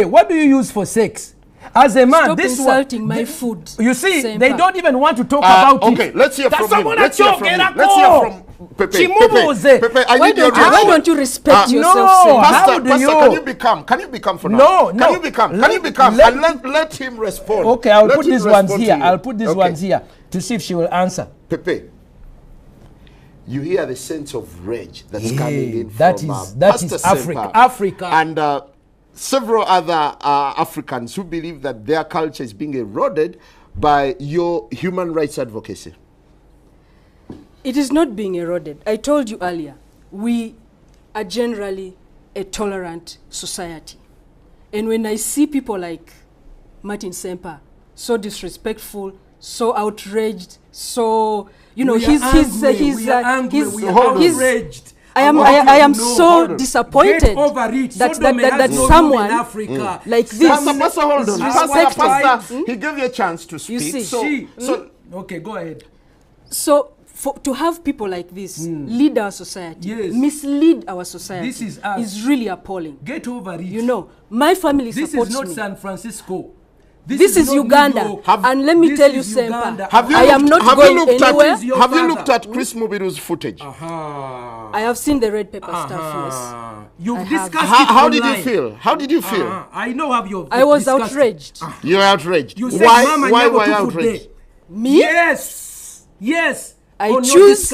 What do you use for sex? As a man, stop this insulting my food. You see, Sempa. They don't even want to talk about it. Okay, let's hear from him. Let's hear from Pepe. Pepe, why don't you respect yourself? No, Pastor, can you become for now? No. Can you become? And let him respond. Okay, I'll put these ones here. I'll put these ones here to see if she will answer. Pepe, you hear the sense of rage that's coming in that from that is Africa. And several other Africans who believe that their culture is being eroded by your human rights advocacy. It is not being eroded. I told you earlier, we are generally a tolerant society. And when I see people like Martin Sempa, so disrespectful, so outraged, so, you know, he's outraged. I am so disappointed that someone like this. Pastor, hold on. Pastor, he gave you a chance to speak. You see, okay, go ahead. So, to have people like this lead our society, mislead our society, this is us. Is really appalling. Get over it. You know, my family supports me. This is not San Francisco. This is Uganda. And let me tell you, Sempa, I am not going anywhere. Have you looked at Chris Mubiru's footage? I have seen the red pepper stuff, yes. You've discussed it How did you feel? How did you feel? I know how you. I was outraged. You were outraged. You said, why were you outraged? Me? Yes. I choose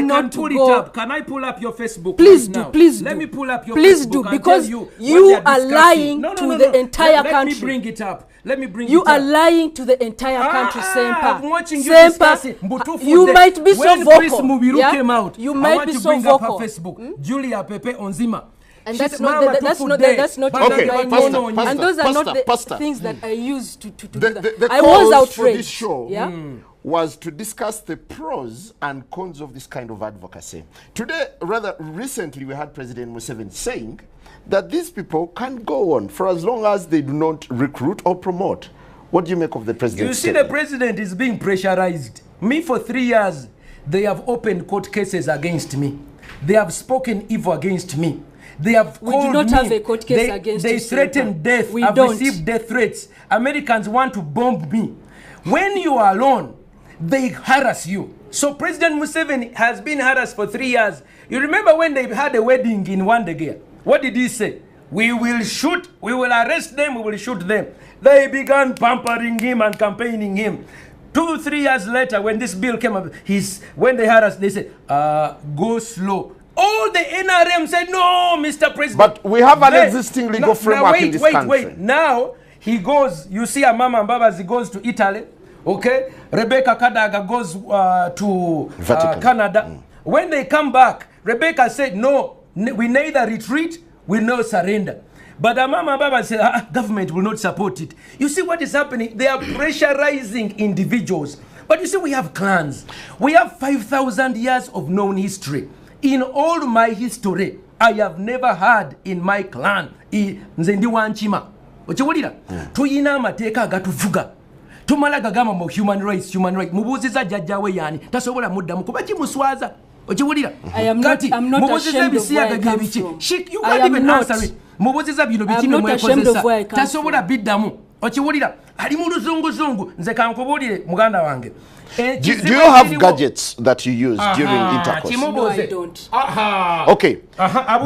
not to pull go. It up. Can I pull up your Facebook? Please right do. Now? Please Let do. me pull up your please Facebook. Do and because you are lying to the entire country. Let me bring it up. Let me bring you it up. are lying to the entire country, Sempa. I'm watching you discussing. You might be so vocal. When Chris Mubiru came out, you might be so vocal. I want to bring up her Facebook. Julia, Pepe, Onzema. And that's not my name. And those are not the things that I use to do that. I was outraged. For this show was to discuss the pros and cons of this kind of advocacy. Today, rather recently, we had President Museveni saying that these people can go on for as long as they do not recruit or promote. What do you make of the president? You see, the president is being pressurized. Me, for 3 years, they have opened court cases against me. They have spoken evil against me. They have We called do not me. have a court case against They you, threaten Sempa. death. We I've don't. received death threats. Americans want to bomb me. When you are alone, they harass you. So President Museveni has been harassed for 3 years. You remember when they had a wedding in Wandegea? What did he say? We will shoot, we will arrest them, we will shoot them. They began pampering him and campaigning him. 2-3 years later, when this bill came up, when they harassed, they said, go slow. All the NRM said, no, Mr. President. But we have an existing legal framework in this country. Wait. Now, he goes, you see a Mama Mbabas, he goes to Italy, okay? Rebecca Kadaga goes to Canada. When they come back, Rebecca said, no, we neither retreat, we no surrender. But Mama Mbabas said, government will not support it. You see what is happening? They are pressurizing individuals. But you see, we have clans. We have 5,000 years of known history. In all my history, I have never had in my clan, nze ndi wanchima. Ochiwulira? Tuyina amateeka agatuvuga. Tumala gagamba mu human rights. Mubuuziza jjajjawe yani. Tasobola muddamu kuba kimuswaza. Ochiwulira? I'm not ashamed of where I come from. You can't even answer it. Mubuuziza bino bikime mwekozesa. Tasobola biddamu. Ochiwulira? Ali mu luzunguzungu. Nze kankubuulire muganda wange. Do you have gadgets that you use during intercourse? No, I don't. Okay.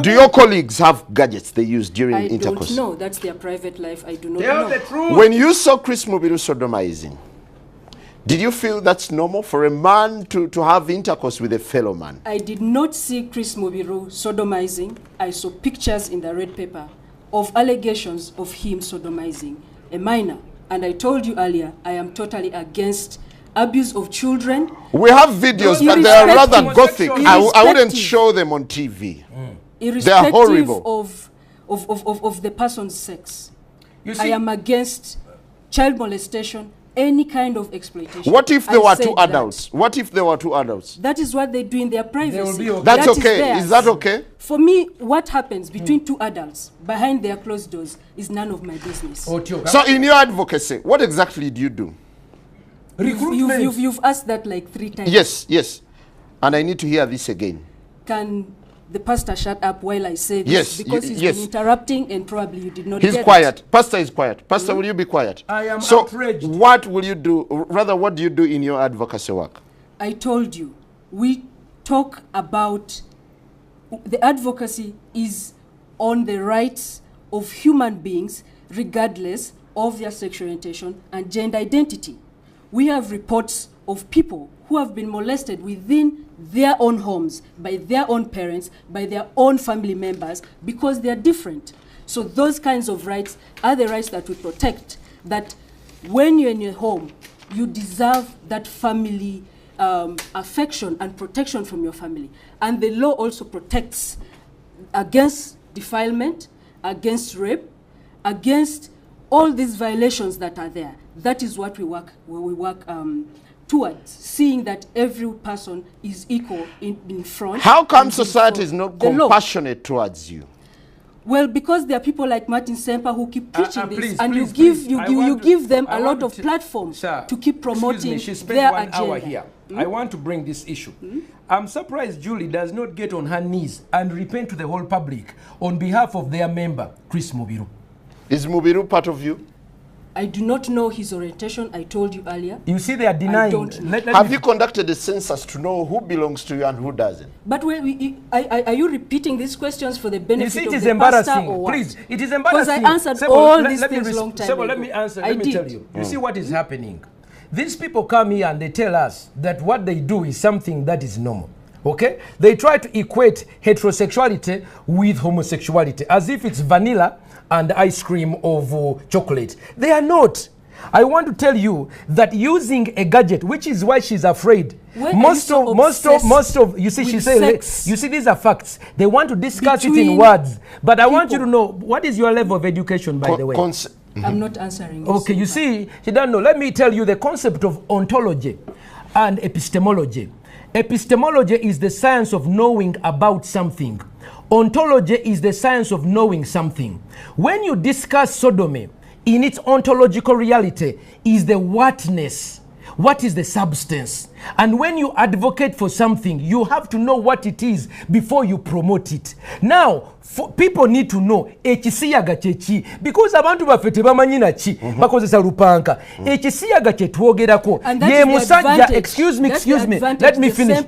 Do your colleagues have gadgets they use during intercourse? I don't know. That's their private life. I do not know. The truth. When you saw Chris Mubiru sodomizing, did you feel that's normal for a man to have intercourse with a fellow man? I did not see Chris Mubiru sodomizing. I saw pictures in the red paper of allegations of him sodomizing a minor. And I told you earlier, I am totally against abuse of children. We have videos, but they are rather gothic. I wouldn't show them on TV. They are horrible. Of the person's sex. You see, I am against child molestation, any kind of exploitation. What if there were two adults? What if there were two adults? That is what they do in their privacy. Okay. That's okay. Is that okay? For me, what happens between two adults behind their closed doors is none of my business. So in your advocacy, what exactly do you do? You've asked that like 3 times. Yes. And I need to hear this again. Can the pastor shut up while I say this? Yes. Because he's been interrupting and probably you did not He's get quiet. it. Pastor is quiet. Pastor, will you be quiet? I am so outraged. What will you do? Rather, what do you do in your advocacy work? I told you, we talk about the advocacy is on the rights of human beings regardless of their sexual orientation and gender identity. We have reports of people who have been molested within their own homes, by their own parents, by their own family members, because they are different. So those kinds of rights are the rights that we protect, that when you're in your home, you deserve that family affection and protection from your family. And the law also protects against defilement, against rape, against all these violations that are there. That is what we work towards, seeing that every person is equal in front. How come society is not compassionate towards you? Well, because there are people like Martin Sempa who keep preaching this, please, and please, you give them a lot of platform to keep promoting their agenda. Hour here. I want to bring this issue. I'm surprised Julie does not get on her knees and repent to the whole public on behalf of their member, Chris Mubiru. Is Mubiru part of you? I do not know his orientation. I told you earlier. You see, they are denying. I don't know. Have you conducted a census to know who belongs to you and who doesn't? But are you repeating these questions for the benefit of the embarrassing. pastor or what? Please, it is embarrassing. Because I answered all these things long time ago. Let me answer. Let me tell you. You see what is happening? These people come here and they tell us that what they do is something that is normal. Okay? They try to equate heterosexuality with homosexuality as if it's vanilla and ice cream of chocolate. They are not. I want to tell you that using a gadget, which is why she's afraid. Most of you see, she says, you see, these are facts. They want to discuss it in words. But I want you to know, what is your level of education, by the way? I'm not answering. Okay, you see, you don't know. Let me tell you the concept of ontology and epistemology. Epistemology is the science of knowing about something. Ontology is the science of knowing something. When you discuss sodomy, in its ontological reality is the whatness. What is the substance? And when you advocate for something, you have to know what it is before you promote it. Now, people need to know ekisiyaga chechi because abantu baffe tebamanyi naki bakozesa lupanka ekisiyaga kye twogerako ye musajja excuse me let me finish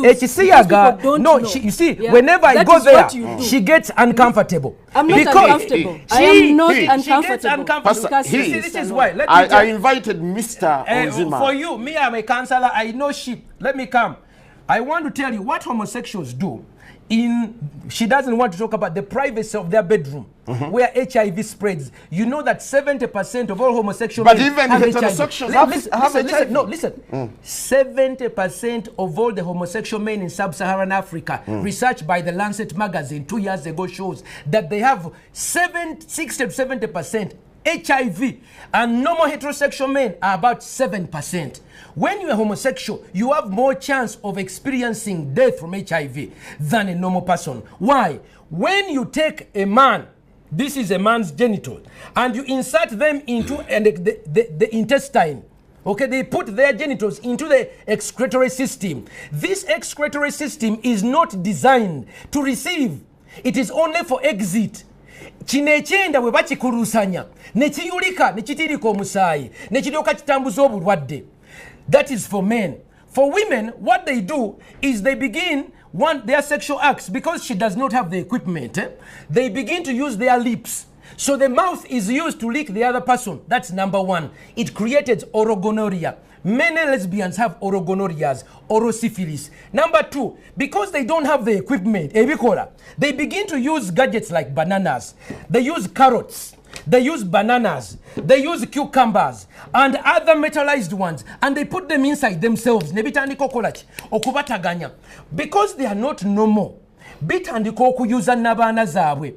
ekisiyaga no you see whenever I go there she gets uncomfortable. I'm not uncomfortable. I am not uncomfortable. This is why I invited Mr. Onzema. For you, me, I'm a counselor. I know sheep. Let me come. I want to tell you what homosexuals do. She doesn't want to talk about the privacy of their bedroom, where HIV spreads. You know that 70% of all homosexual men even have heterosexuals HIV. Listen. 70% of all the homosexual men in sub-Saharan Africa, research by the Lancet magazine 2 years ago shows that they have 60 to 70% HIV, and normal heterosexual men are about 7%. When you're homosexual, you have more chance of experiencing death from HIV than a normal person. Why? When you take a man, this is a man's genital, and you insert them into the intestine, okay, they put their genitals into the excretory system. This excretory system is not designed to receive. It is only for exit. Kino ekyenda bwe bakikulusanya ne kiyulika ne kitirika omusaayi ne kiryoka kitambuza obulwadde. That is for men. For women, what they do is they begin their sexual acts because she does not have the equipment. They begin to use their lips. So the mouth is used to lick the other person. That's number one. It created orogonorrhea. Many lesbians have orogonorrheas, orosyphilis. Number two, because they don't have the equipment, they begin to use gadgets like bananas. They use carrots. They use bananas. They use cucumbers and other metallized ones, and they put them inside themselves. Because they are not normal. Bitandika okuyuza n'abaana zaabwe.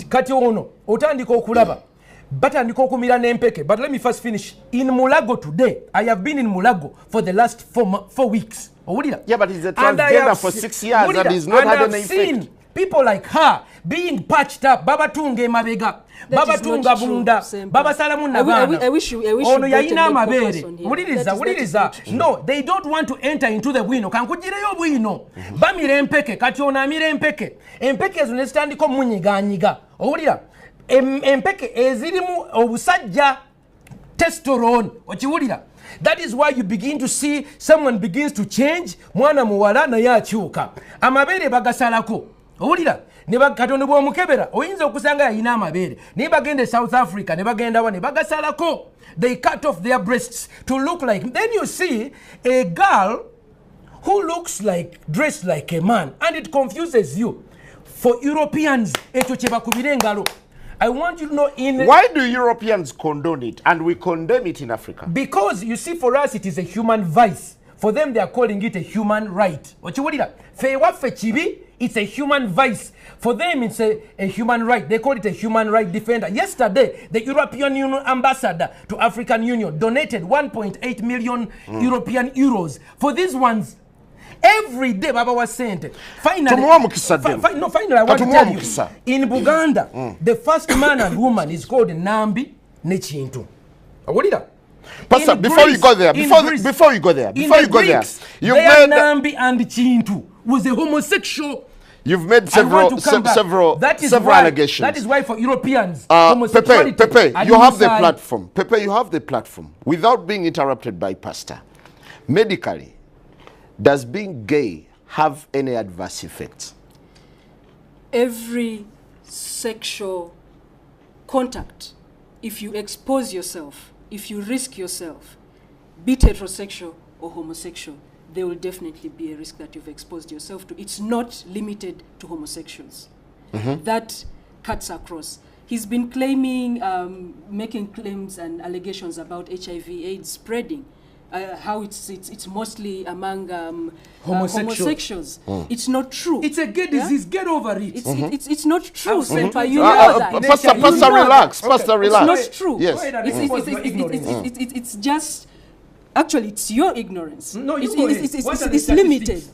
Kati ono otandika okulaba. But let me first finish. In Mulago today, I have been in Mulago for the last 4 weeks. Yeah, but he's a transgender for 6 years and he's not had any effect. People like her being patched up. Baba tunge mabega. Baba tunga bunda. Baba salamu nabana. I wish you ono yayina amabere. Wuliriza. No, they don't want to enter into the bwino. Kankujireyo bwino. Bamire empeke. Kati ono amire empeke. Empeke ezo nezitandika omunyiganyiga. Owulira? Empeke ezirimu obusajja testosterone. Okiwulira? That is why you begin to see someone begins to change. Mwana muwala naye akyuka. Amabere bagasalako. Owulira? Ne bakatono bw'omukebera oyinza okusanga yayina amabere naye bagende South Africa ne bagenda wa ne bagasalako. They cut off their breasts to look like. Then you see a girl who looks like, dressed like a man, and it confuses you. For Europeans, ekyo kye bakubira engalo. I want you to know why do Europeans condone it and we condemn it in Africa? Because you see, for us it is a human vice. For them they are calling it a human right. It's a human vice. For them it's a human right. They call it a human right defender. Yesterday, the European Union ambassador to African Union donated 1.8 million European euros for these ones. Every day Baba was sent. Finally, I want to tell you, in Buganda, the first man and woman is called Nambi Nechintu. What is that? Pastor, before you go there, you've made Nambi and Chintu was a homosexual. You've made several allegations. That is why for Europeans, homosexuality, Pepe, you have the platform. Pepe, you have the platform. Without being interrupted by Pastor, medically, does being gay have any adverse effects? Every sexual contact, if you expose yourself, if you risk yourself, be it heterosexual or homosexual, there will definitely be a risk that you've exposed yourself to. It's not limited to homosexuals. That cuts across. He's been claiming, making claims and allegations about HIV/AIDS spreading. how it's mostly among homosexuals. It's not true. It's a gay disease. Get over it. It's not true, Sempa. You know that. Pastor, relax. Pastor, relax. It's not true. Yes. It's just, actually, it's your ignorance. No, it's limited.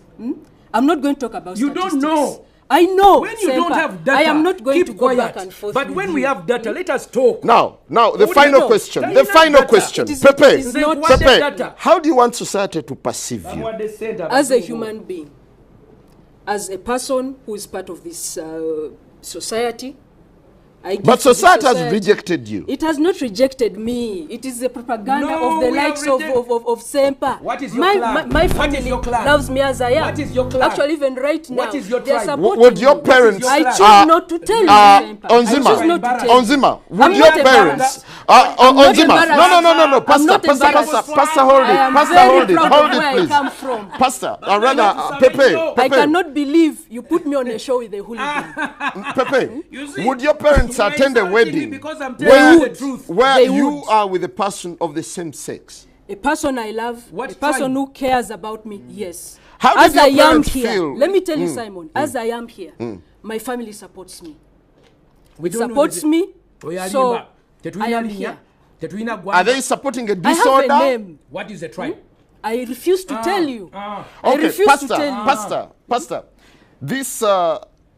I'm not going to talk about you statistics. don't know. I know. When you Sempa, don't have data, I am not going keep to go quiet. back and forth. But when we have data, let us talk. Now, the What final do you know? question. That The is not final data. question. It is Pepe, not data. how do you want society to perceive you? As a human being, as a person who is part of this society, I give But to this society has rejected you. It has not rejected me. It is the propaganda No, of the we have likes of Sempa. What is your my, clan? My What family is your clan? loves me as I am. What is your clan? Actually, even right now, What is your they are tribe? supporting Would your me. parents... I choose not to tell you, Sempa. I choose not to tell you. Onzema, would I'm your not parents... I'm not Onzema, no. I'm Pastor, not embarrassed. Pastor, hold I it. am Pastor, very hold it. proud Hold of where it, I come please. from. Pastor, rather, Pepe. I cannot believe you put me on a show with a hooligan. Pepe, You see, would your parents you are attend a insulting me wedding because I'm telling you the truth. where They you would. are with a person of the same sex? A person I love, What a person tribe? who cares about me, yes. How As did your I am parents here, feel? let me tell you, Simon, as I am here, my family supports me. We It don't know supports the- me, Oyalimba. so I Tetulina am linya, here. tetulina Are gwanga. they supporting a I have disorder? a name. What is the tribe? I refuse to tell you. I Okay, refuse Pastor, to tell you. Pastor, this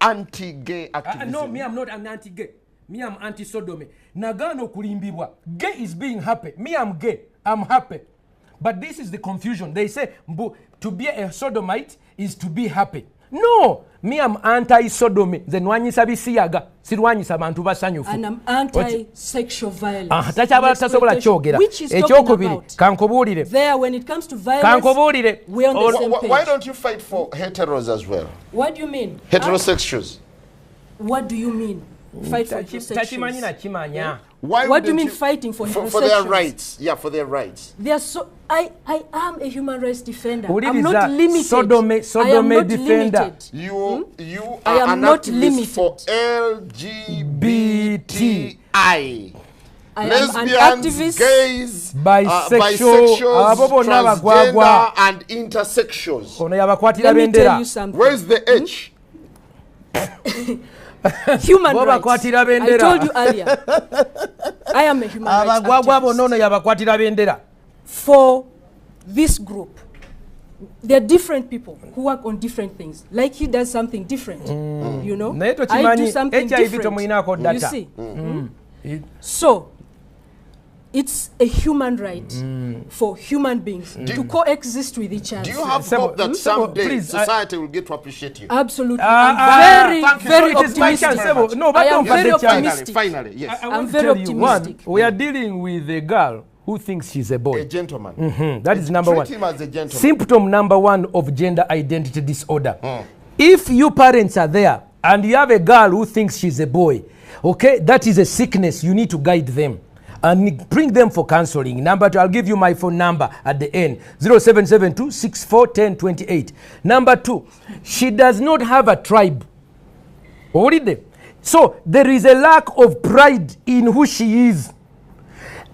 anti-gay activism. No, me, I'm not an anti-gay. Me, I'm anti-sodomy. Nagano kulimbibwa. Gay is being happy. Me, I'm gay. I'm happy. But this is the confusion. They say to be a sodomite is to be happy. No, me, I'm anti-sodomy. Zenwanyisa bisiyaga. Sirwanyisa bantu basanyufu. And I'm anti-sexual violence. Takyabala tasobola kyogera. Which is talking Ekyokubiri about. kankubuulire. There, when it comes to violence, Kankubuulire. we're on the same page. Why don't you fight for heteros as well? What do you mean? Heterosexuals. What do you mean? Fight for Takimanyi heterosexuals. nakimanya. Why What do you wouldn't mean fighting for for their heterosexuals? rights? Yeah, for their rights. They are so. I am a human rights defender. I'm Uliriza, not limited. Sodomy I am not defender. limited. You I are am an not activist for BT. LGBTI. I am an Lesbians, activist. gays, Bisexual, abo bonna transgender, bagwagwa. and intersexuals. Ono yabakwatira Let me tell bendera. you something. Where's the H? Human Bo rights. bakwatira I bendera. told you earlier. I am a human rights Abagwagwa activist. bonna ono yabakwatira bendera. For this group, there are different people who work on different things. Like he does something different, you know. Naye I do tokimanyi something HIV different. tomulinako You data. see. So, it's a human right for human beings to coexist with each other. Do you have Sebo, hope that Sebo, someday please, society will get to appreciate you? Absolutely. thank I'm you. very So it is my chance, optimistic. Sebo. No, I but am don't very get the chance. optimistic. Finally, yes. I want I'm to very tell you, one, optimistic. we are dealing with a girl who thinks she's a boy. A gentleman. That is number one. Treat him as a gentleman. Symptom number one of gender identity disorder. If you parents are there and you have a girl who thinks she's a boy, okay, that is a sickness. You need to guide them and bring them for counseling. Number two, I'll give you my phone number at the end, 0772 641028. Number two, she does not have a tribe. So there is a lack of pride in who she is.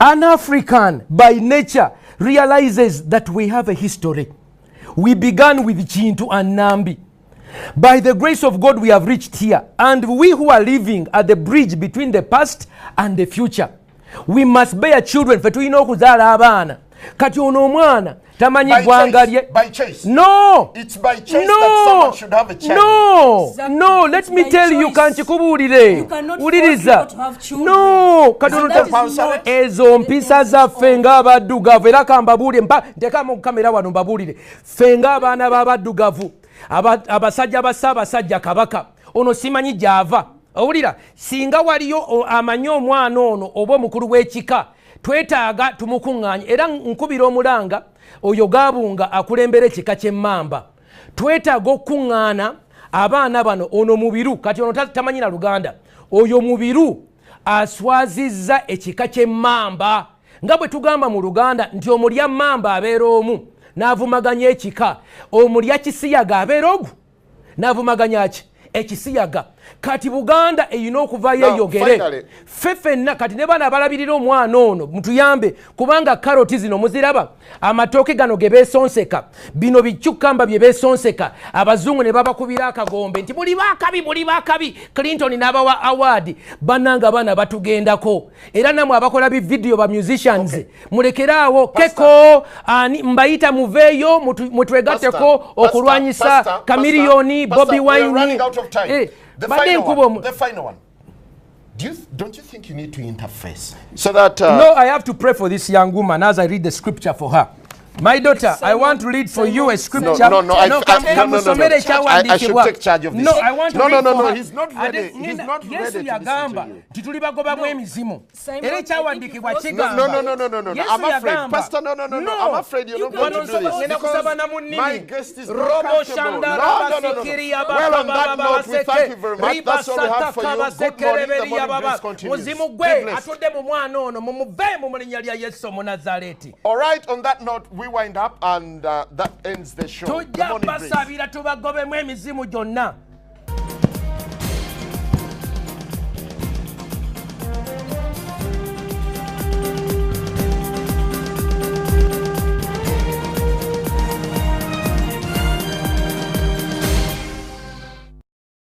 An African by nature realizes that we have a history. We began with Chintu and Nambi. By the grace of God, we have reached here. And we who are living at the bridge between the past and the future, we must bear children. Fetuino kuzala abana. Kati ono mwana tamanyi gwanga lye. By choice. No. It's by choice that someone should have a child. No. Exactly. No, let It's me by tell you, choice. kanchikubulire. You cannot force Uliriza. people to have children. No. And that is not Ezo mpisa zaffe ng'abaddugavu era kambabuulire ntekamu kamera wano mbabuulire ffe ng'abaana b'abaddugavu abasajja ba Ssaabasajja Kabaka ono simanyi gy'ava owulira singa waliyo amanyi omwana ono oba omukulu w'ekika twetaaga tumukuŋŋaanye era nkubira omulanga oyo Gaabunga akulembera ekika ky'Emmamba twetaaga okuŋŋaana abaana bano ono mubiru kati ono tamanyi na Luganda oyo mubiru aswazizza ekika ky'Emmamba nga bwe tugamba mu Luganda nti omulya Mmamba abeera omu n'avumaganya ekika omulya Kisiyaga abeera ogu n'avumaganya ki ekisiyaga kati Buganda eyina okuvayo eyogere ffenna kati ne bana abalabirira omwana ono mutuyambe kubanga karoti zino muziraba amatooke gano ge beesonseka bino bikyukamba bye beesonseka abazungu ne babakubira akagombe nti buli baakabi Clinton n'abawa award bannanga bana batugendako era namwe abakola bividiyo ba musicians mulekeraawo keko ani mbayita muveeyo mutwegatteko okulwanyisa Chameleone Bobby Wine the final one. Don't you think you need to interface so that no, I have to pray for this young woman as I read the scripture for her. My daughter, I want to read for you a scripture. No. I should take charge of this. No, I want to read for her. He's not ready. He's not ready to listen to you. No. I'm afraid. Pastor, no. I'm afraid you're not going to do this. Because my guest is not comfortable. No. Well, on that note, we thank you very much. That's all we have for you. Good morning. The morning breeze continues. All right, on that note, we wind up and that ends the show. The morning breeze.